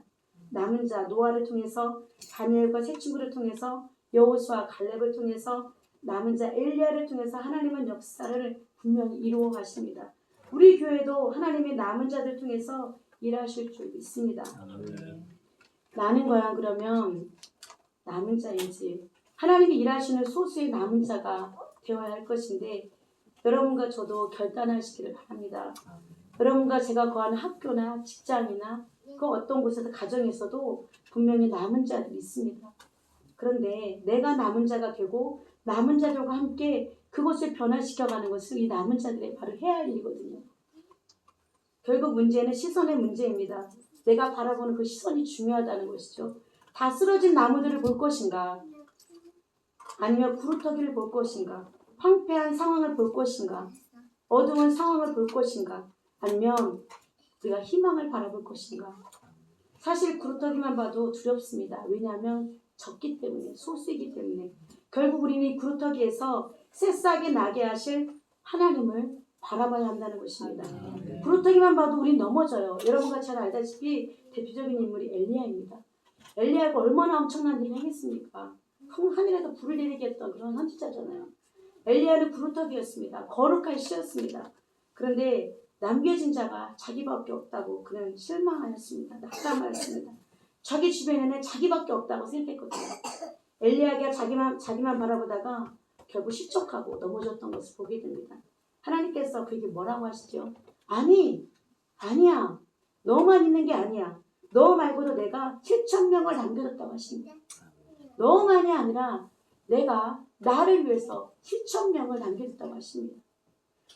남은 자 노아를 통해서 다니엘과 세 친구를 통해서 여호수아 갈렙을 통해서 남은 자 엘리야를 통해서 하나님은 역사를 분명히 이루어 가십니다. 우리 교회도 하나님의 남은 자들 통해서 일하실 줄 믿습니다. 나는 과연 그러면 남은 자인지, 하나님이 일하시는 소수의 남은 자가 되어야 할 것인데, 여러분과 저도 결단하시기를 바랍니다. 여러분과 제가 거하는 학교나 직장이나 그 어떤 곳에서 가정에서도 분명히 남은 자들이 있습니다. 그런데 내가 남은 자가 되고 남은 자들과 함께 그것을 변화시켜가는 것을 이 남은 자들이 바로 해야 할 일이거든요. 결국 문제는 시선의 문제입니다. 내가 바라보는 그 시선이 중요하다는 것이죠. 다 쓰러진 나무들을 볼 것인가? 아니면 구루터기를 볼 것인가? 황폐한 상황을 볼 것인가? 어두운 상황을 볼 것인가? 아니면 우리가 희망을 바라볼 것인가? 사실 구루터기만 봐도 두렵습니다. 왜냐하면 적기 때문에, 소수이기 때문에. 결국 우리는 이 구루터기에서 새싹이 나게 하실 하나님을 바라봐야 한다는 것입니다. 구루터기만 봐도 우린 넘어져요. 여러분과 잘 알다시피 대표적인 인물이 엘리야입니다. 엘리야가 얼마나 엄청난 일을 행했습니까? 하늘에서 불을 내리게 했던 그런 선지자잖아요. 엘리야는 구루터기였습니다. 거룩한 시였습니다. 그런데 남겨진 자가 자기밖에 없다고 그는 실망하였습니다. 낙담하였습니다. 자기 주변에는 자기밖에 없다고 생각했거든요. 엘리야가 자기만 바라보다가 결국 실족하고 넘어졌던 것을 보게 됩니다. 하나님께서 그에게 뭐라고 하시죠? 아니야. 너만 있는 게 아니야. 너 말고도 내가 7,000명을 남겨뒀다고 하십니다. 너만이 아니라 내가 나를 위해서 7,000명을 남겨뒀다고 하십니다.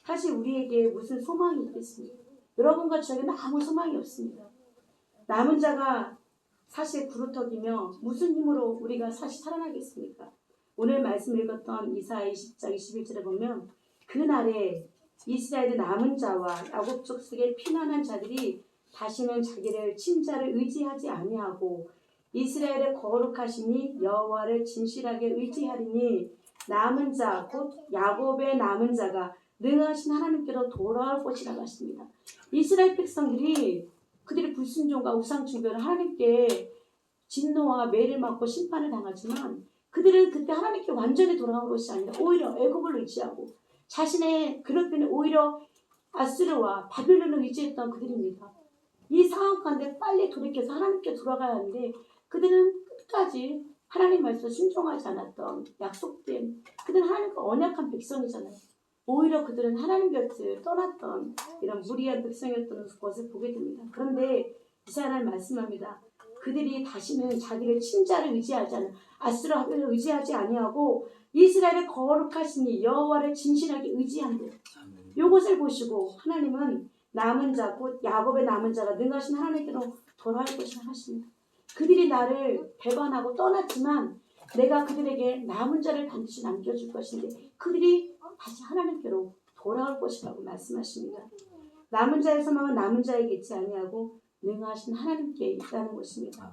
사실 우리에게 무슨 소망이 있겠습니까? 여러분과 저에게는 아무 소망이 없습니다. 남은 자가 사실 구루터기며 무슨 힘으로 우리가 사실 살아나겠습니까? 오늘 말씀 읽었던 이사야 20장 21절에 보면 그날에 이스라엘의 남은 자와 야곱 족속의 피난한 자들이 다시는 자기를 친자를 의지하지 아니하고 이스라엘의 거룩하시니 여호와를 진실하게 의지하리니 남은 자 곧 야곱의 남은 자가 능하신 하나님께로 돌아올 것이라고 하십니다. 이스라엘 백성들이 그들의 불순종과 우상 숭배를 하나님께 진노와 매를 맞고 심판을 당하지만 그들은 그때 하나님께 완전히 돌아온 것이 아니라 오히려 애굽을 의지하고 자신의 그릇에는 오히려 아스르와 바벨론을 의지했던 그들입니다. 이 상황 가운데 빨리 돌이켜서 하나님께 돌아가야 하는데 그들은 끝까지 하나님 말씀에 순종하지 않았던 약속된 그들은 하나님과 언약한 백성이잖아요. 오히려 그들은 하나님 곁을 떠났던 이런 무리한 백성이었던 것을 보게 됩니다. 그런데 이사야는 말씀합니다. 그들이 다시는 자기를 친자를 의지하지 않은 아스라 하벨을 의지하지 아니하고 이스라엘의 거룩하시니 여호와를 진실하게 의지한대. 이것을 보시고 하나님은 남은 자 곧 야곱의 남은 자가 능하신 하나님께로 돌아올 것이라 하십니다. 그들이 나를 배반하고 떠났지만 내가 그들에게 남은 자를 반드시 남겨줄 것인데 그들이 다시 하나님께로 돌아올 것이라고 말씀하십니다. 남은 자의 소망은 남은 자에게 있지 아니하고 능하신 하나님께 있다는 것입니다.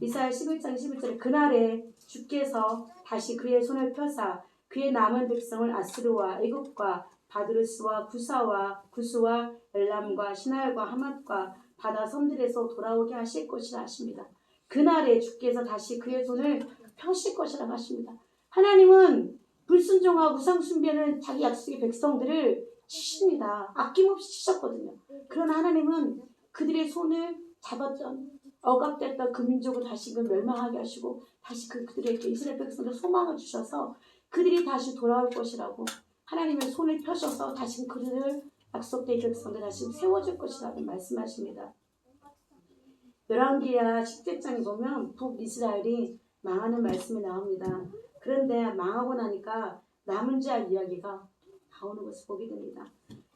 이사야 11장 11절에 그날에 주께서 다시 그의 손을 펴사 그의 남은 백성을 아스르와 애굽과 바드르스와 구사와 구스와 엘람과 시날과 하맛과 바다 섬들에서 돌아오게 하실 것이라 하십니다. 그날에 주께서 다시 그의 손을 펴실 것이라고 하십니다. 하나님은 불순종하고 우상 숭배는 자기 약속의 백성들을 치십니다. 아낌없이 치셨거든요. 그러나 하나님은 그들의 손을 잡았던 억압됐던 그 민족을 다시금 멸망하게 하시고 다시 그들에게 이스라엘 백성들 소망을 주셔서 그들이 다시 돌아올 것이라고 하나님의 손을 펴셔서 다시 그들을 약속된 백성들 다시 세워줄 것이라고 말씀하십니다. 열왕기야 10장에 보면 북이스라엘이 망하는 말씀이 나옵니다. 그런데 망하고 나니까 남은 자 이야기가 나오는 것을 보게 됩니다.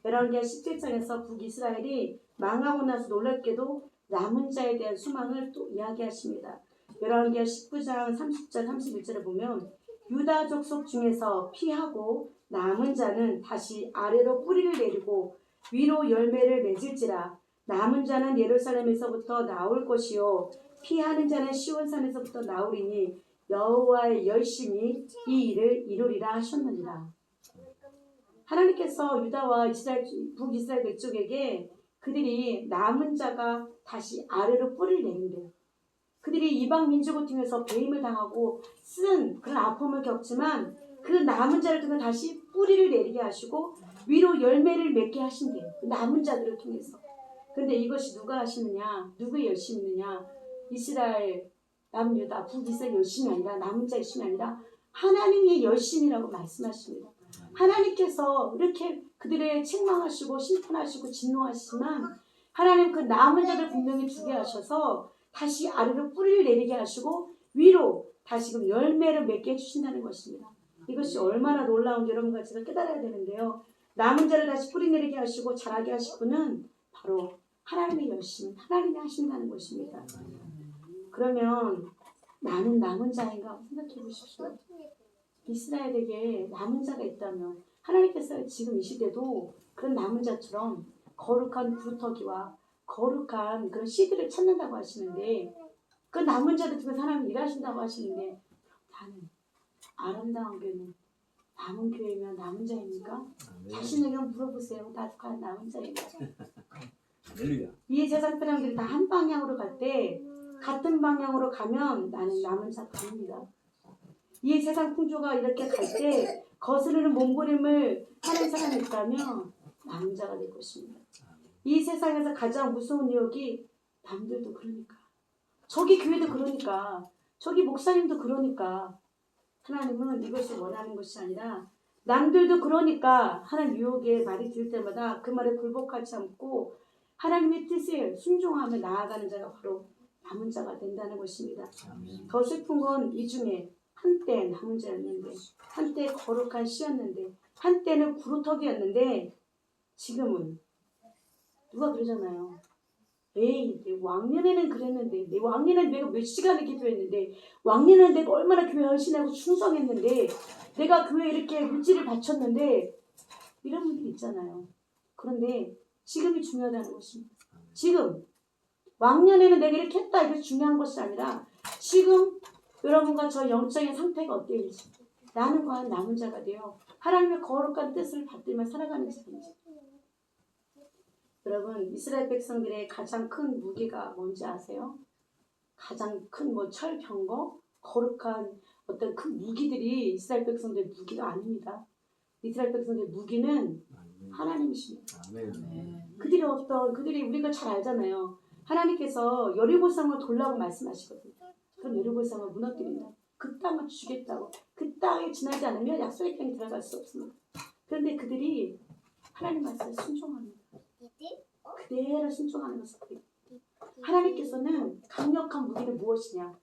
열왕기야 17장에서 북이스라엘이 망하고 나서 놀랍게도 남은 자에 대한 소망을 또 이야기하십니다. 열왕기야 19장 30절 31절에 보면 유다 족속 중에서 피하고 남은 자는 다시 아래로 뿌리를 내리고 위로 열매를 맺을지라. 남은 자는 예루살렘에서부터 나올 것이요 피하는 자는 시온산에서부터 나오리니 여호와의 열심히 이 일을 이루리라 하셨느니라. 하나님께서 유다와 이스라엘 북이스라엘 백족에게 그들이 남은 자가 다시 아래로 뿌리를 내린대요. 그들이 이방 민족을 통해서 배임을 당하고 쓴 그런 아픔을 겪지만 그 남은 자를 통해 다시 뿌리를 내리게 하시고 위로 열매를 맺게 하신대요. 그 남은 자들을 통해서. 근데 이것이 누가 하시느냐? 누구의 열심이느냐? 이스라엘, 남유다, 북이스라엘 열심이 아니라 남은 자 열심이 아니라 하나님의 열심이라고 말씀하십니다. 하나님께서 이렇게 그들의 책망하시고 심판하시고 진노하시지만 하나님 그 남은 자들 분명히 두게 하셔서 다시 아래로 뿌리를 내리게 하시고 위로 다시금 열매를 맺게 해주신다는 것입니다. 이것이 얼마나 놀라운 여러분과 제가 깨달아야 되는데요. 남은 자를 다시 뿌리 내리게 하시고 자라게 하실 분은 바로 하나님의 열심, 하나님이 하신다는 것입니다. 그러면 나는 남은 자인가 생각해 보십시오. 이스라엘에게 남은 자가 있다면 하나님께서 지금 이 시대도 그런 남은 자처럼 거룩한 구루터기와 거룩한 그런 씨들을 찾는다고 하시는데 그 남은 자들 중에서 하나님 일하신다고 하시는데 나는 아름다운 교회는 남은 교회면 남은 자입니까? 자신에게 물어보세요. 나도 과연 남은 자입니까? 이 세상 사람들이 다 한 방향으로 갈 때 같은 방향으로 가면 나는 남은 자가 아닙니다. 이 세상 풍조가 이렇게 갈 때 거스르는 몸부림을 하는 사람이 있다면 남은 자가 될 것입니다. 이 세상에서 가장 무서운 유혹이 남들도 그러니까 저기 교회도 그러니까 저기 목사님도 그러니까 하나님은 이것을 원하는 것이 아니라 남들도 그러니까 하는 유혹의 말이 들을 때마다 그 말에 굴복하지 않고 하나님의 뜻에 순종하며 나아가는 자가 바로 남은 자가 된다는 것입니다. 더 슬픈 건 이 중에 한때 남은 자였는데 한때 거룩한 씨였는데 한때는 구루터기였는데 지금은 누가 그러잖아요. 에이 내 왕년에는 그랬는데 내 왕년에는 내가 몇 시간을 기도했는데 왕년에는 내가 얼마나 교회 헌신하고 충성했는데 내가 교회에 이렇게 물질을 바쳤는데 이런 분들이 있잖아요. 그런데 지금이 중요하다는 것입니다. 지금 왕년에는 내가 이렇게 했다 이게 중요한 것이 아니라 지금 여러분과 저 영적인 상태가 어때인지 나는 과연 남은 자가 되어 하나님의 거룩한 뜻을 받들며 살아가는 자인지. 여러분 이스라엘 백성들의 가장 큰 무기가 뭔지 아세요? 가장 큰 뭐 철병거 거룩한 어떤 큰 무기들이 이스라엘 백성들의 무기가 아닙니다. 이스라엘 백성들의 무기는 하나님이십니다. 그들이 우리가 잘 알잖아요. 하나님께서 여리고성을 돌라고 말씀하시거든요. 그럼 여리고성을 무너뜨린다. 그 땅을 주겠다고. 그 땅에 지나지 않으면 약속의 땅에 들어갈 수 없습니다. 그런데 그들이 하나님 말씀에 순종합니다. 그대로 순종하는 것입니다. 하나님께서는 강력한 무기는 무엇이냐?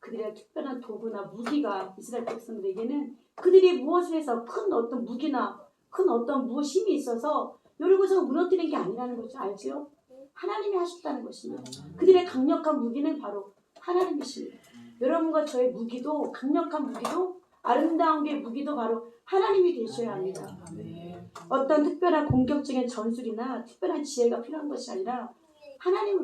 그들의 특별한 도구나 무기가 이스라엘 백성들에게는 그들이 무엇을 해서 큰 어떤 무기나 큰 어떤 힘이 있어서 여리고성을 무너뜨리는 게 아니라는 거죠. 알죠? 하나님이 하셨다는 것입니다. 그들의 강력한 무기는 바로 하나님이십니다. 여러분과 저의 무기도 강력한 무기도 아름다운 게 무기도 바로 하나님이 되셔야 합니다. 어떤 특별한 공격적인 전술이나 특별한 지혜가 필요한 것이 아니라 하나님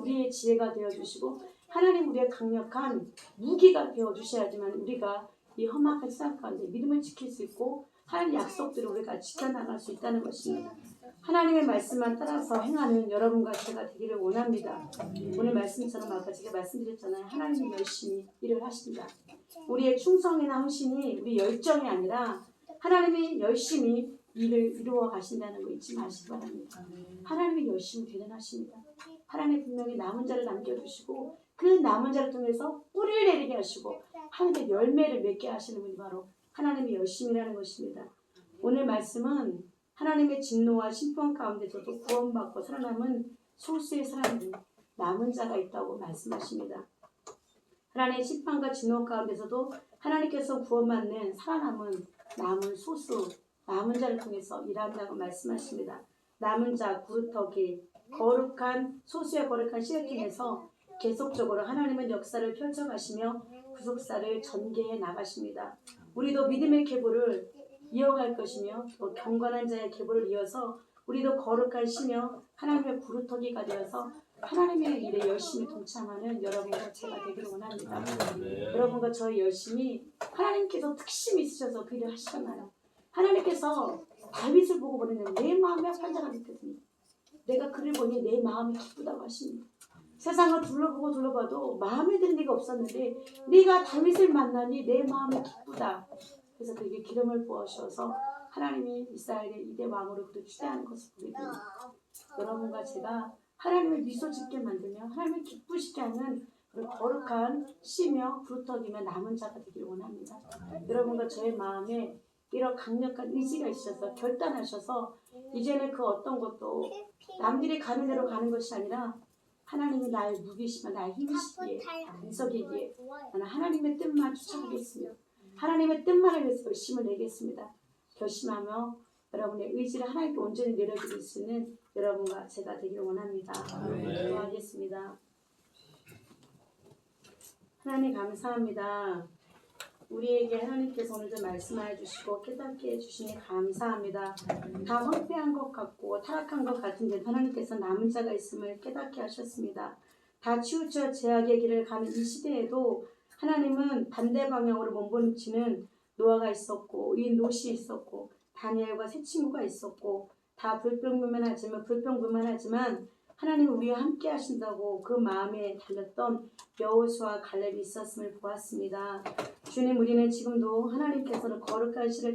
우리의 지혜가 되어주시고 하나님 우리의 강력한 무기가 되어주셔야지만 우리가 이 험악한 세상 가운데 믿음을 지킬 수 있고 하나님의 약속들을 우리가 지켜나갈 수 있다는 것입니다. 하나님의 말씀만 따라서 행하는 여러분과 제가 되기를 원합니다. 오늘 말씀처럼 아까 제가 말씀드렸잖아요. 하나님이 열심히 일을 하십니다. 우리의 충성이나 헌신이 우리 열정이 아니라 하나님이 열심히 일을 이루어 가신다는 거 잊지 마시기 바랍니다. 하나님의 열심히 대단하십니다. 하나님 분명히 남은 자를 남겨두시고 그 남은 자를 통해서 뿌리를 내리게 하시고 하나님의 열매를 맺게 하시는 분이 바로 하나님의 열심이라는 것입니다. 오늘 말씀은 하나님의 진노와 심판 가운데서도 구원받고 살아남은 소수의 사람들, 남은 자가 있다고 말씀하십니다. 하나님의 심판과 진노 가운데서도 하나님께서 구원받는 살아남은 남은 소수, 남은 자를 통해서 일한다고 말씀하십니다. 남은 자, 구루터기, 거룩한 소수의 거룩한 씨를 통해서 계속적으로 하나님은 역사를 펼쳐가시며 구속사를 전개해 나가십니다. 우리도 믿음의 계보를 이어갈 것이며 또 경건한 자의 계보를 이어서 우리도 거룩한 시며 하나님의 구루터기가 되어서 하나님의 일에 열심히 동참하는 여러분과 제가 되기를 원합니다. 여러분과 저의 열심이 하나님께서 특심이 있으셔서 그 일을 하시잖아요. 하나님께서 다윗을 보고 보내는 내 마음에 환자가 됐거든요. 내가 그를 보니 내 마음이 기쁘다고 하십니다. 세상을 둘러봐도 마음에 드는 데가 없었는데 네가 다윗을 만나니 내 마음이 기쁘다. 그래서 그에게 기름을 부어주셔서 하나님이 이스라엘의 이대 왕으로 그를 추대하는 것을 보게 됩니다. 여러분과 제가 하나님을 미소 짓게 만들며 하나님을 기쁘시게 하는 그런 거룩한 씨며 부르터기며 남은 자가 되기를 원합니다. 여러분과 저의 마음에 이런 강력한 의지가 있어서 결단하셔서 이제는 그 어떤 것도 남들이 가는 대로 가는 것이 아니라 하나님이 나의 무기시며 나의 힘이시기에 반석이기에 나는 하나님의 뜻만 쫓아가겠습니다. 하나님의 뜻만을 위해서 열심을 내겠습니다. 결심하며 여러분의 의지를 하나님께 온전히 내려드릴 수 있는 여러분과 제가 되기를 원합니다. 기도하겠습니다. 하나님 감사합니다. 우리에게 하나님께서 오늘도 말씀하여 주시고 깨닫게 해주시니 감사합니다. 다 황폐한 것 같고 타락한 것 같은데 하나님께서 남은 자가 있음을 깨닫게 하셨습니다. 다 치우쳐 제약의 길을 가는 이 시대에도 하나님은 반대 방향으로 몸부림치는 노아가 있었고 이 롯이 있었고 다니엘과 세 친구가 있었고 다 불평불만하지만 하나님은 우리와 함께 하신다고 그 마음에 달렸던 여호수아 갈렙이 있었음을 보았습니다. 주님, 우리는 지금도 하나님께서는 거룩한 씨를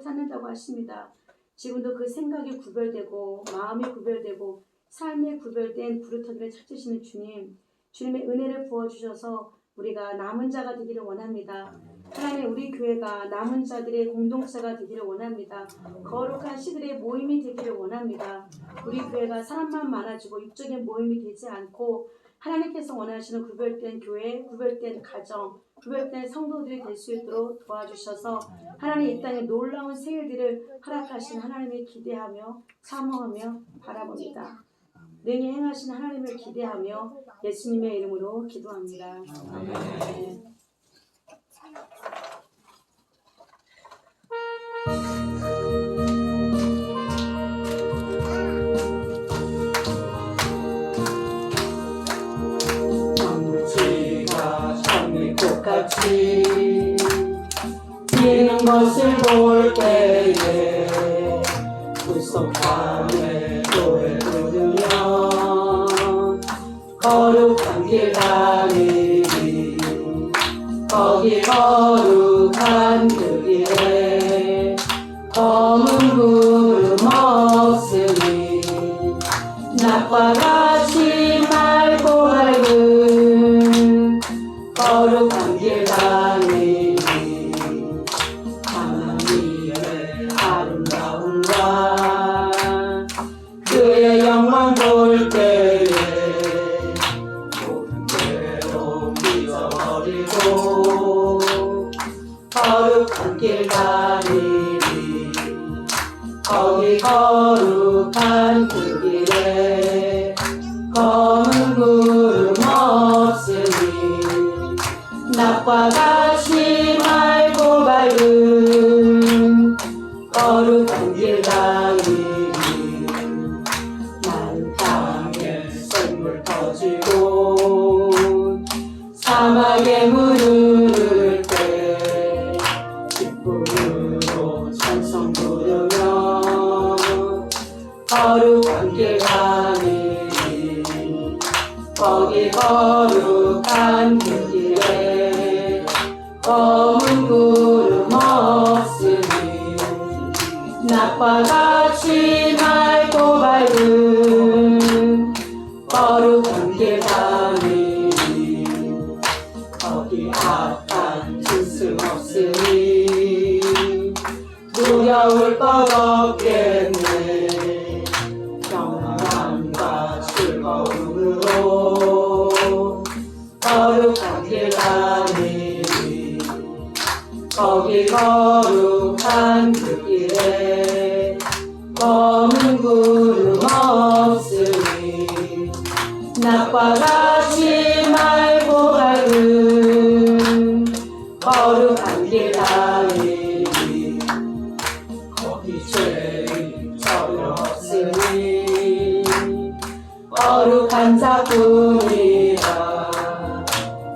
찾는다고 하십니다. 지금도 그 생각이 구별되고 마음이 구별되고 삶이 구별된 부르터기를 찾으시는 주님, 주님의 은혜를 부어주셔서 우리가 남은 자가 되기를 원합니다. 하나님, 우리 교회가 남은 자들의 공동체가 되기를 원합니다. 거룩한 씨들의 모임이 되기를 원합니다. 우리 교회가 사람만 많아지고 육적인 모임이 되지 않고 하나님께서 원하시는 구별된 교회, 구별된 가정, 구별된 성도들이 될 수 있도록 도와주셔서 하나님 이 땅에 놀라운 새일들을 허락하신 하나님을 기대하며 사모하며 바라봅니다. 능히 행하신 하나님을 기대하며 예수님의 이름으로 기도합니다. 아멘. 황무지가 장미꽃같이 피는 것을 볼 때에 불속함에 노래 부르며 거룩한 길 다니리 거기 거룩한 그 길에 검은 구름 없으니 낮과 같이 맑고 밝은 거룩한 길 다니리 하나님의 아름다움과 그의 영광 볼 때에 모든 죄로 잊어버리고 거룩한 길 다니리 거기 거룩한 그 길에 검은 구름 없으니 낮과 같이 맑고 밝은 거룩한 길 다니리 마른 땅에 샘물 터지고 사막에 물을 때 기쁨으로 찬송 부르며 거룩한 길 다니리 거기 거룩한 그 길에 검은 구름 없으니 낮과 같이 맑고 밝은 거룩한 길 다니리 거기 악한 짐승 없으니 두려울 것 없겠네 평안함과 즐거움으로 거룩한 길 다니리 거기 거룩한 그 길에 검은 구름 없으니 낮과 같이 맑고 밝은 거룩한 길 다니리 거기 죄인 전혀 없으니 거룩한 자뿐이라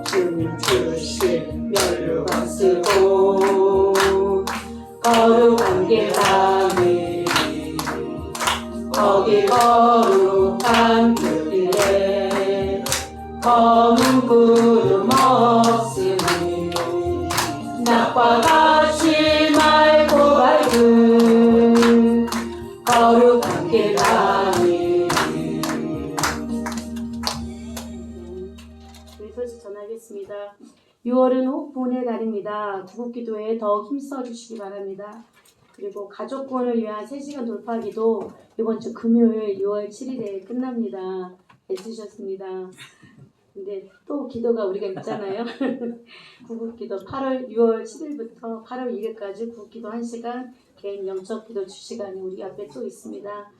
주님 주신 면류관 쓰고 거룩한 길 다니리 거기 거룩한 그 길에 검은 구름 없으니 낮과 같이 기도하겠습니다. 6월은 호흡보훈의 달입니다. 구국기도에 더욱 힘써 주시기 바랍니다. 그리고 가족권을 위한 3시간 돌파기도 이번 주 금요일 6월 7일에 끝납니다. 애쓰셨습니다. 근데 또 기도가 우리가 있잖아요. 구국기도 6월 7일부터 8월 2일까지 구국기도 1시간 개인 영적 기도 주시간이 우리 앞에 또 있습니다.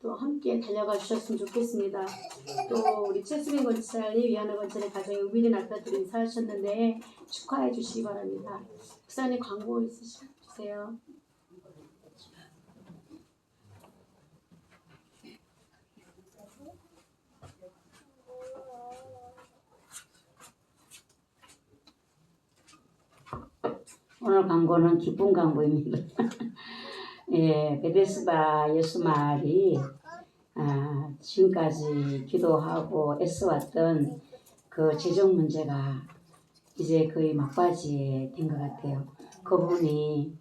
또 함께 달려가 주셨으면 좋겠습니다. 또 우리 최수빈 권사님, 위안화 권사님 가정에 우비리 낙타들이 인사하셨는데 축하해 주시기 바랍니다. 목사님 광고 있으세요? 오늘 광고는 기쁜 광고입니다. 예, 베데스다 예수말이 지금까지 기도하고 애써왔던 그 재정 문제가 이제 거의 막바지에 된 것 같아요. 그분이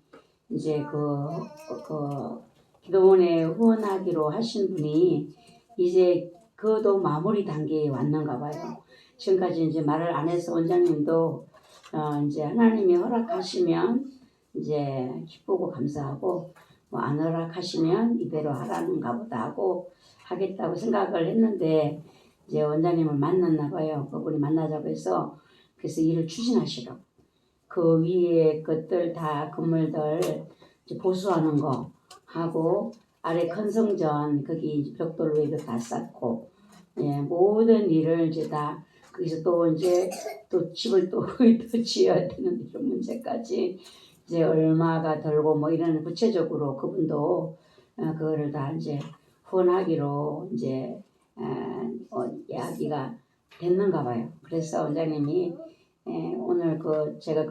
이제 그 기도원에 후원하기로 하신 분이 이제 그도 마무리 단계에 왔는가 봐요. 지금까지 이제 말을 안 해서 원장님도 이제 하나님이 허락하시면 이제 기쁘고 감사하고 뭐 안 허락하시면 이대로 하라는가 보다 하고 하겠다고 생각을 했는데 이제 원장님을 만났나 봐요. 그분이 만나자고 해서 그래서 일을 추진하시라고 그 위에 것들 다 건물들 이제 보수하는 거 하고 아래 컨성전 거기 벽돌로 이거 다 쌓고 예, 모든 일을 이제 다 거기서 또 이제 또 집을 또 지어야 되는 이런 문제까지 이제 얼마가 들고 뭐 이런 구체적으로 그분도 그거를 다 이제 후원하기로 이제 이야기가 됐는가 봐요. 그래서 원장님이 오늘 제가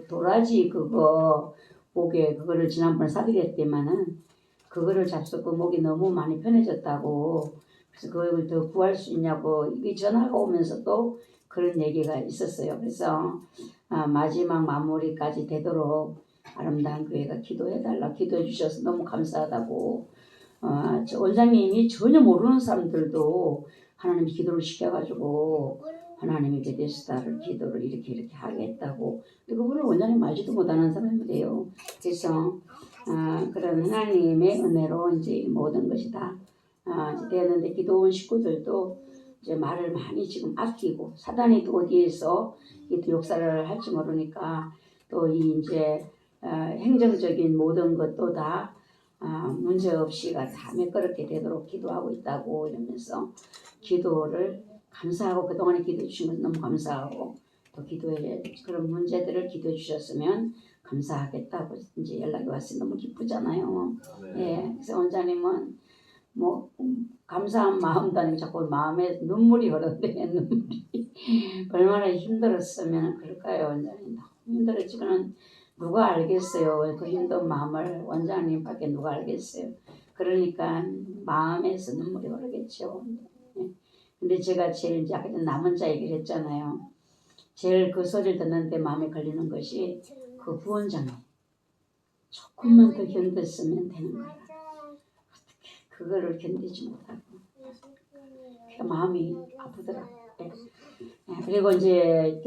도라지 그거 목에 그거를 지난번에 사드렸더만은 그거를 잡수고 목이 너무 많이 편해졌다고 그래서 그걸 더 구할 수 있냐고 이 전화가 오면서 또 그런 얘기가 있었어요. 그래서 마지막 마무리까지 되도록 아름다운 교회가 기도해달라 기도해 주셔서 너무 감사하다고 원장님이 전혀 모르는 사람들도 하나님이 기도를 시켜가지고 하나님이 베데스다를 기도를 이렇게 하겠다고 그분을 원장님 알지도 못하는 사람이래요. 그래서 그런 하나님의 은혜로 이제 모든 것이 다 되었는데 기도원 식구들도 이제 말을 많이 지금 아끼고 사단이 또 어디에서 또 역사를 할지 모르니까 또 이 이제 행정적인 모든 것도 다 문제 없이가 다 매끄럽게 되도록 기도하고 있다고 이러면서 기도를 감사하고 그동안에 기도해 주신 것 너무 감사하고 또 기도에 그런 문제들을 기도해 주셨으면 감사하겠다고 이제 연락이 왔어요. 너무 기쁘잖아요. 예, 그래서 원장님은 뭐 감사한 마음도 아니고 자꾸 마음에 눈물이 흐르는데 눈물이 얼마나 힘들었으면 그럴까요. 원장님 너무 힘들었지만 누가 알겠어요. 그 힘든 마음을 원장님밖에 누가 알겠어요. 그러니까 마음에서 눈물이 흐르겠죠. 근데 제가 제일 이제 아까 남은 자 얘기를 했잖아요. 제일 그 소리를 듣는데 마음에 걸리는 것이 그 부원장님 조금만 더 견뎠으면 되는 거야. 어떻게 그거를 견디지 못하고 마음이 아프더라고요. 그리고 이제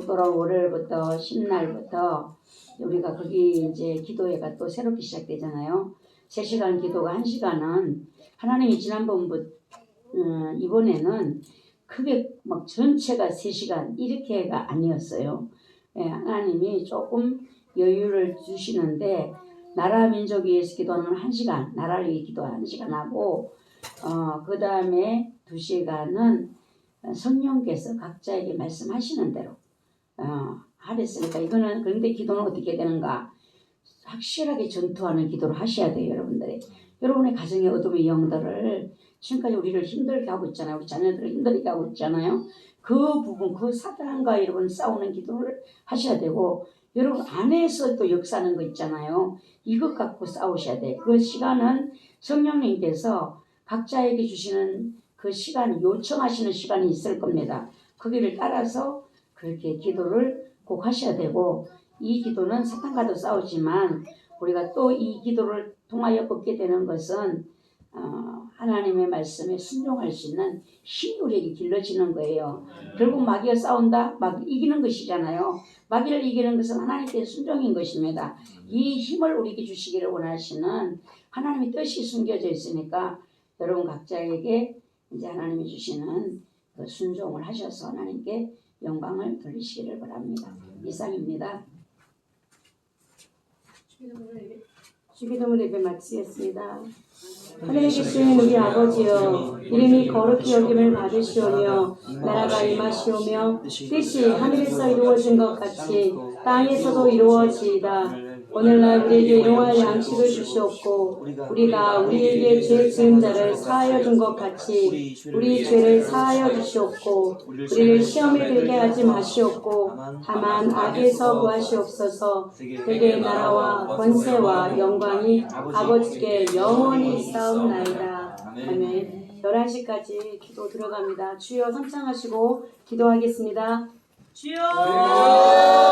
돌아온 월요일부터 10날부터 우리가 거기 이제 기도회가 또 새롭게 시작되잖아요. 3시간 기도가 1시간은 하나님이 지난번부터 이번에는 크게 막 전체가 3시간 이렇게가 아니었어요. 하나님이 조금 여유를 주시는데 나라 민족 위해서 기도하는 1시간, 나라를 위해 기도 1시간 하고 그 다음에 2시간은 성령께서 각자에게 말씀하시는 대로 하랬으니까 이거는 그런데 기도는 어떻게 되는가 확실하게 전투하는 기도를 하셔야 돼요. 여러분들이 여러분의 가정의 어둠의 영들을 지금까지 우리를 힘들게 하고 있잖아요. 우리 자녀들을 힘들게 하고 있잖아요. 그 부분 그 사단과 여러분 싸우는 기도를 하셔야 되고 여러분 안에서 또 역사하는 거 있잖아요. 이것 갖고 싸우셔야 돼요. 그 시간은 성령님께서 각자에게 주시는 그 시간 요청하시는 시간이 있을 겁니다. 거기를 따라서 그렇게 기도를 꼭 하셔야 되고 이 기도는 사탄과도 싸우지만 우리가 또 이 기도를 통하여 얻게 되는 것은 하나님의 말씀에 순종할 수 있는 힘이 우리에게 길러지는 거예요. 결국 마귀와 싸운다? 막 이기는 것이잖아요. 마귀를 이기는 것은 하나님께 순종인 것입니다. 이 힘을 우리에게 주시기를 원하시는 하나님의 뜻이 숨겨져 있으니까 여러분 각자에게 이제 하나님이 주시는 그 순종을 하셔서 하나님께 영광을 돌리시기를 바랍니다. 이상입니다. 주기도문 예배 마치겠습니다. 하늘에 계신 우리 아버지여, 이름이 거룩히 여김을 받으시오며 나라가 임하시오며 뜻이 하늘에서 이루어진 것 같이 땅에서도 이루어지이다. 오늘날 우리에게 일용할 양식을 주시옵고 우리가 우리에게 죄 지은 자를 사하여 준 것 같이 우리 죄를 사하여 주시옵고 우리를 시험에 들게 하지 마시옵고 다만 악에서 구하시옵소서. 그의 나라와 권세와 영광이 아버지께 영원히 있사옵나이다. 아멘. 11시까지 기도 들어갑니다. 주여 삼창하시고 기도하겠습니다. 주여